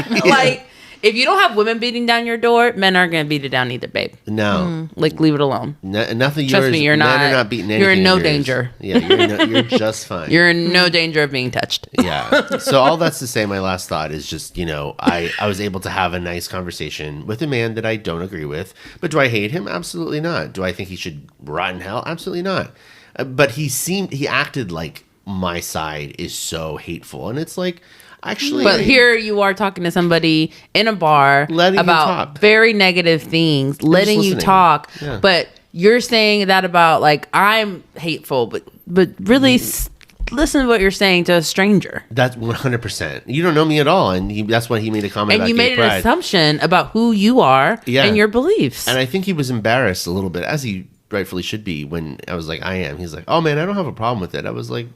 [SPEAKER 2] Like, if you don't have women beating down your door, men aren't going to beat it down either, babe.
[SPEAKER 3] No.
[SPEAKER 2] Like, leave it alone.
[SPEAKER 3] Nothing.
[SPEAKER 2] Trust me, men are not beating anything. You're in no danger.
[SPEAKER 3] Yeah, you're just fine.
[SPEAKER 2] You're in no danger of being touched.
[SPEAKER 3] Yeah. So all that's to say, my last thought is just, you know, I was able to have a nice conversation with a man that I don't agree with. But do I hate him? Absolutely not. Do I think he should rot in hell? Absolutely not. But he acted like my side is so hateful. And it's like, actually.
[SPEAKER 2] But here you are talking to somebody in a bar about very negative things, letting you talk. Yeah. But you're saying that about, like, I'm hateful, but really listen to what you're saying to a stranger.
[SPEAKER 3] That's 100%. You don't know me at all. And that's why he made a comment about gay pride.
[SPEAKER 2] And you made an assumption about who you are and your beliefs.
[SPEAKER 3] And I think he was embarrassed a little bit, as he rightfully should be, when I was like, I am. He's like, oh man, I don't have a problem with it. I was like,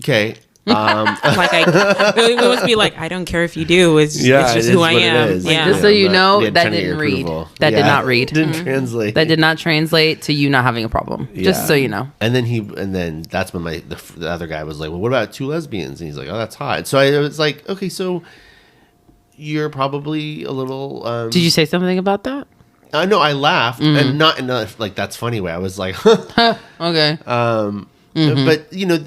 [SPEAKER 3] okay.
[SPEAKER 1] Like it must be like, I don't care if you do. It's just who I am.
[SPEAKER 2] Yeah. Just so you know, that didn't read. That did not read.
[SPEAKER 3] Didn't translate.
[SPEAKER 2] That did not translate to you not having a problem. Yeah. Just so you know.
[SPEAKER 3] And then that's when the other guy was like, well, what about two lesbians? And he's like, oh, that's hot. So I was like, okay, so you're probably a little.
[SPEAKER 2] Did you say something about that?
[SPEAKER 3] No, I laughed, and not in a like that's funny way. I was like,
[SPEAKER 2] okay.
[SPEAKER 3] But you know,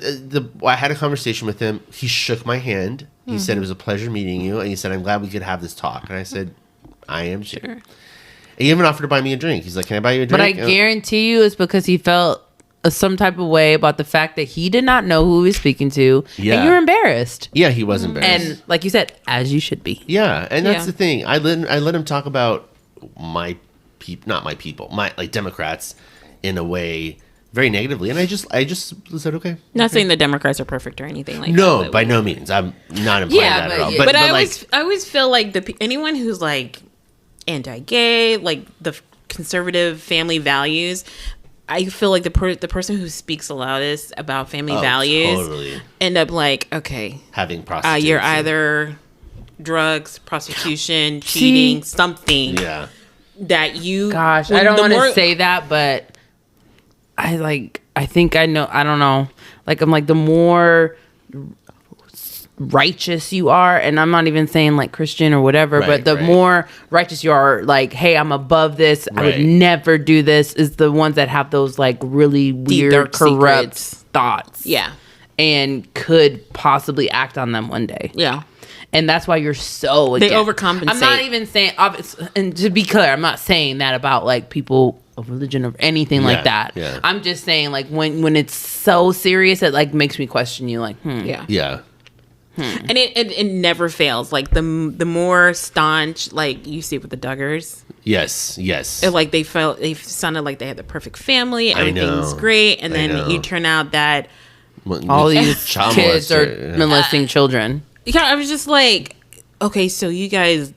[SPEAKER 3] I had a conversation with him. He shook my hand. He said it was a pleasure meeting you, and he said I'm glad we could have this talk. And I said, I am too. Sure. And he even offered to buy me a drink. He's like, can I buy you a drink?
[SPEAKER 2] But I guarantee you, it's because he felt some type of way about the fact that he did not know who he was speaking to, and you were embarrassed.
[SPEAKER 3] Yeah, he was embarrassed,
[SPEAKER 2] and like you said, as you should be.
[SPEAKER 3] Yeah, and that's the thing. I let him talk about my like Democrats in a way very negatively, and I just said okay.
[SPEAKER 1] Not saying the Democrats are perfect or anything like that.
[SPEAKER 3] No, by no means. I'm not implying that at all.
[SPEAKER 1] But I always feel like anyone who's like anti-gay, like the conservative family values, I feel like the person who speaks the loudest about family values end up like, okay,
[SPEAKER 3] having prostitutes.
[SPEAKER 1] You're either drugs, prostitution, cheating, something.
[SPEAKER 3] Yeah.
[SPEAKER 1] That you.
[SPEAKER 2] Gosh, I don't want to say that, but I think I know. I don't know. Like, I'm like, the more righteous you are, and I'm not even saying like Christian or whatever, but the more righteous you are, like, hey, I'm above this, I would never do this, is the ones that have those like really weird, corrupt thoughts.
[SPEAKER 1] Yeah.
[SPEAKER 2] And could possibly act on them one day. Yeah. And that's why you're so
[SPEAKER 1] against. They overcompensate.
[SPEAKER 2] I'm not even saying, and to be clear, I'm not saying that about like people of religion or anything like that. Yeah. I'm just saying, like, when it's so serious, it like makes me question you, like,
[SPEAKER 1] Yeah. Yeah. And it never fails. Like, the more staunch, like, you see with the Duggars.
[SPEAKER 3] Yes.
[SPEAKER 1] Like, they sounded like they had the perfect family. Everything's great. And then you turn out that
[SPEAKER 2] all these kids are molesting children.
[SPEAKER 1] Yeah, I was just like, okay, so you guys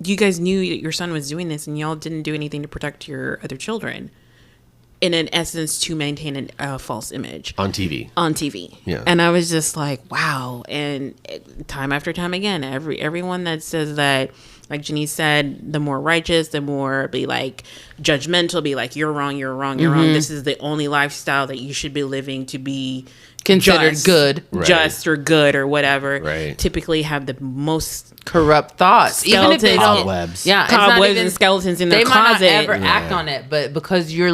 [SPEAKER 1] you guys knew that your son was doing this, and y'all didn't do anything to protect your other children. In essence, to maintain a false image.
[SPEAKER 3] On TV.
[SPEAKER 1] Yeah. And I was just like, wow. And time after time again, everyone that says that, like Janice said, the more righteous, the more be like judgmental, be like, you're wrong. This is the only lifestyle that you should be living to be
[SPEAKER 2] considered good,
[SPEAKER 1] just or good or whatever.
[SPEAKER 3] Right.
[SPEAKER 1] Typically have the most
[SPEAKER 2] corrupt thoughts,
[SPEAKER 1] even if they don't. Cobwebs and skeletons in their closet.
[SPEAKER 2] They might not ever act on it, but because you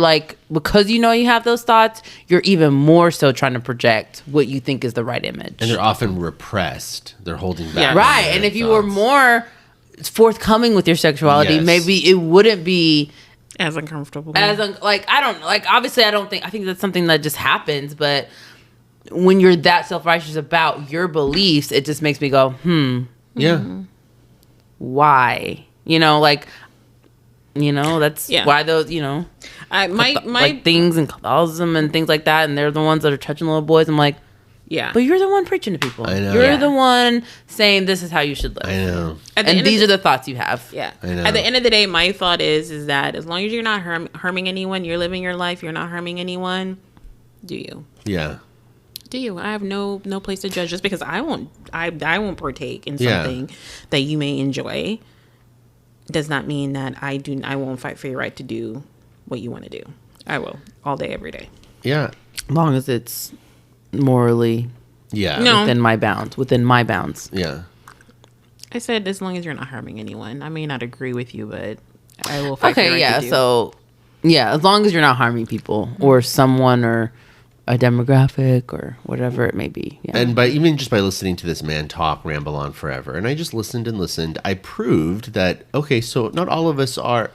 [SPEAKER 2] know you have those thoughts, you're even more so trying to project what you think is the right image.
[SPEAKER 3] And they're often repressed. They're holding back.
[SPEAKER 2] Right. And if you were more forthcoming with your sexuality, maybe it wouldn't be
[SPEAKER 1] as uncomfortable.
[SPEAKER 2] Obviously, I think that's something that just happens, but when you're that self-righteous about your beliefs, it just makes me go,
[SPEAKER 3] yeah,
[SPEAKER 2] why? That's why those, my things and Catholicism and things like that, and they're the ones that are touching little boys. I'm like, yeah, but you're the one preaching to people.
[SPEAKER 3] I know.
[SPEAKER 2] You're the one saying this is how you should live.
[SPEAKER 3] I know.
[SPEAKER 2] And these are the thoughts you have.
[SPEAKER 1] Yeah.
[SPEAKER 3] I know.
[SPEAKER 1] At the end of the day, my thought is that as long as you're not harming anyone, you're living your life, you're not harming anyone, do you?
[SPEAKER 3] Yeah.
[SPEAKER 1] Do you? I have no place to judge. Just because I won't partake in something that you may enjoy does not mean that I won't fight for your right to do what you want to do. I will, all day, every day.
[SPEAKER 3] Yeah.
[SPEAKER 2] As long as it's morally within my bounds.
[SPEAKER 3] Yeah.
[SPEAKER 1] I said as long as you're not harming anyone. I may not agree with you, but I will fight for your right to do.
[SPEAKER 2] So as long as you're not harming people or someone or a demographic or whatever it may be. Yeah.
[SPEAKER 3] And by listening to this man ramble on forever, and I just listened, I proved that, okay, so not all of us are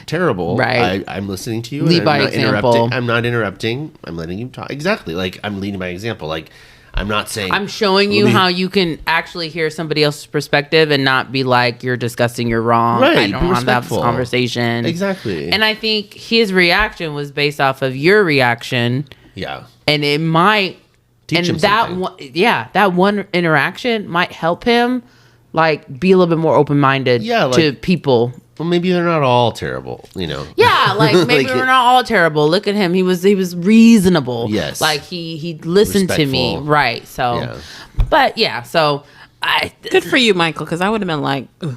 [SPEAKER 3] terrible.
[SPEAKER 2] Right.
[SPEAKER 3] I'm listening to you.
[SPEAKER 2] Lead by example.
[SPEAKER 3] I'm not interrupting. I'm letting you talk. Exactly. Like, I'm leading by example. Like, I'm not saying...
[SPEAKER 2] I'm showing you how you can actually hear somebody else's perspective and not be like, you're disgusting, you're wrong.
[SPEAKER 3] Right.
[SPEAKER 2] I don't want to have this conversation.
[SPEAKER 3] Exactly.
[SPEAKER 2] And I think his reaction was based off of your reaction.
[SPEAKER 3] Yeah.
[SPEAKER 2] And it might...
[SPEAKER 3] Teach him
[SPEAKER 2] that
[SPEAKER 3] something.
[SPEAKER 2] that one interaction might help him, like, be a little bit more open-minded to people.
[SPEAKER 3] Well, maybe they're not all terrible,
[SPEAKER 2] Yeah, like maybe we're not all terrible. Look at him; he was reasonable.
[SPEAKER 3] Yes,
[SPEAKER 2] like he listened to me, right? So, but so
[SPEAKER 1] good for you, Michael, because I would have been like, ugh.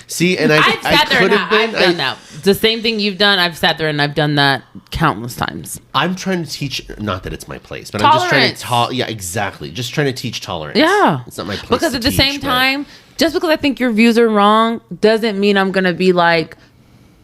[SPEAKER 3] See, and I could have been.
[SPEAKER 2] I've done that. The same thing you've done. I've sat there and I've done that countless times.
[SPEAKER 3] I'm trying to teach. Not that it's my place, but
[SPEAKER 2] tolerance.
[SPEAKER 3] I'm just trying to. Yeah, exactly. Just trying to teach tolerance.
[SPEAKER 2] Yeah,
[SPEAKER 3] it's not my place.
[SPEAKER 2] Because at the same time, just because I think your views are wrong doesn't mean I'm gonna be like,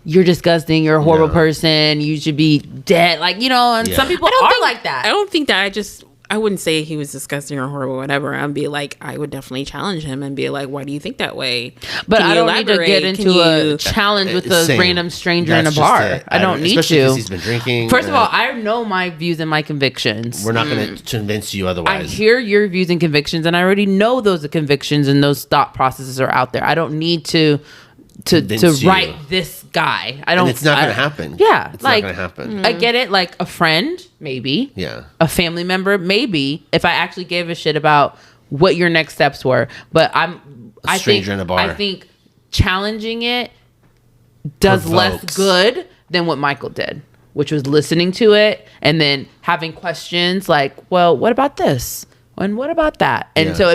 [SPEAKER 2] you're disgusting, you're a horrible person, you should be dead. Like, and some people are like that.
[SPEAKER 1] I don't think that I wouldn't say he was disgusting or horrible or whatever. I'd be like, I would definitely challenge him and be like, why do you think that way?
[SPEAKER 2] But I don't need to get into a challenge with a random stranger in a bar. I don't need to.
[SPEAKER 3] Especially because he's been drinking.
[SPEAKER 2] First of all, I know my views and my convictions.
[SPEAKER 3] We're not going to convince you otherwise.
[SPEAKER 2] I hear your views and convictions, and I already know those convictions and those thought processes are out there. I don't need to write this guy. I don't.
[SPEAKER 3] And it's not going to happen.
[SPEAKER 2] Yeah,
[SPEAKER 3] it's not going to happen.
[SPEAKER 2] I get it. Like a friend, maybe.
[SPEAKER 3] Yeah.
[SPEAKER 2] A family member, maybe. If I actually gave a shit about what your next steps were, but I think challenging it does less good than what Michael did, which was listening to it and then having questions like, well, what about this? and what about that? And
[SPEAKER 3] Yeah.
[SPEAKER 2] so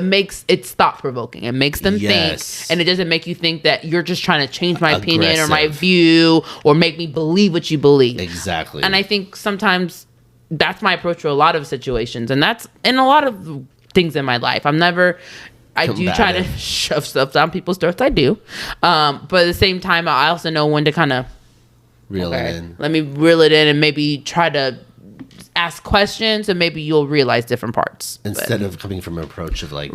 [SPEAKER 2] it's thought provoking. It makes them
[SPEAKER 3] Yes.
[SPEAKER 2] think, and it doesn't make you think that you're just trying to change my opinion or my
[SPEAKER 3] Aggressive.
[SPEAKER 2] view or make me believe what you believe.
[SPEAKER 3] Exactly.
[SPEAKER 2] And I think sometimes that's my approach to a lot of situations, and that's in a lot of things in my life. I do try to
[SPEAKER 3] Combative.
[SPEAKER 2] shove stuff down people's throats. I do. But at the same time, I also know when to kind of
[SPEAKER 3] Reel it in.
[SPEAKER 2] let me reel it in and maybe try to ask questions, and maybe you'll realize different parts.
[SPEAKER 3] Instead of coming from an approach of like,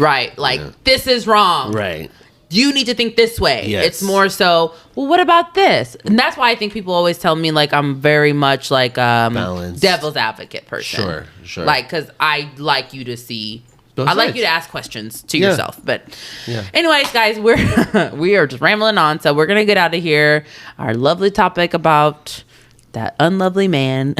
[SPEAKER 2] This is wrong.
[SPEAKER 3] right.
[SPEAKER 2] You need to think this way.
[SPEAKER 3] Yes.
[SPEAKER 2] It's more so, well, what about this? And that's why I think people always tell me like I'm very much like
[SPEAKER 3] Balanced.
[SPEAKER 2] devil's advocate person.
[SPEAKER 3] Sure.
[SPEAKER 2] Like, because I like you to see.
[SPEAKER 3] Both
[SPEAKER 2] I like
[SPEAKER 3] sides.
[SPEAKER 2] you to ask questions to
[SPEAKER 3] Yeah.
[SPEAKER 2] yourself. But
[SPEAKER 3] Yeah.
[SPEAKER 2] anyways, guys, we are just rambling on. So we're gonna get out of here. Our lovely topic about that unlovely man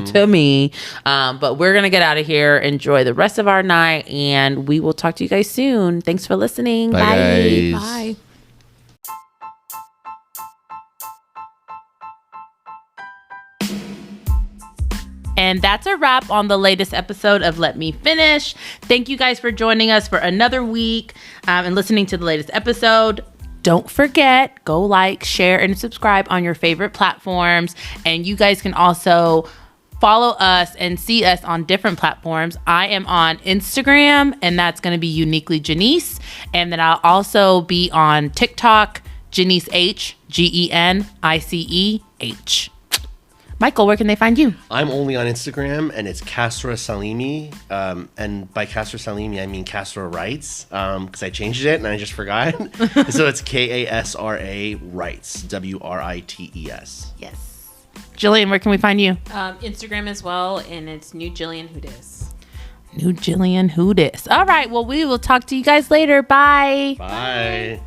[SPEAKER 2] to me. But we're gonna get out of here. Enjoy the rest of our night, and we will talk to you guys soon. Thanks for listening.
[SPEAKER 3] Bye,
[SPEAKER 2] Bye.
[SPEAKER 3] guys.
[SPEAKER 1] Bye. And that's a wrap on the latest episode of Let Me Finish. Thank you guys for joining us for another week and listening to the latest episode. Don't forget, go like, share, and subscribe on your favorite platforms. And you guys can also follow us and see us on different platforms. I am on Instagram, and that's going to be Uniquely Janice. And then I'll also be on TikTok, Janice H, GENICEH. Michael, where can they find you?
[SPEAKER 3] I'm only on Instagram, and it's Kasra Salimi. And by Kasra Salimi, I mean Kasra Writes, because I changed it and I just forgot. So it's KASRA Writes, WRITES.
[SPEAKER 1] Yes.
[SPEAKER 2] Jillian, where can we find you?
[SPEAKER 1] Instagram as well, and it's New Jillian Who Dis.
[SPEAKER 2] New Jillian Who Dis. All right, well, we will talk to you guys later. Bye.
[SPEAKER 3] Bye.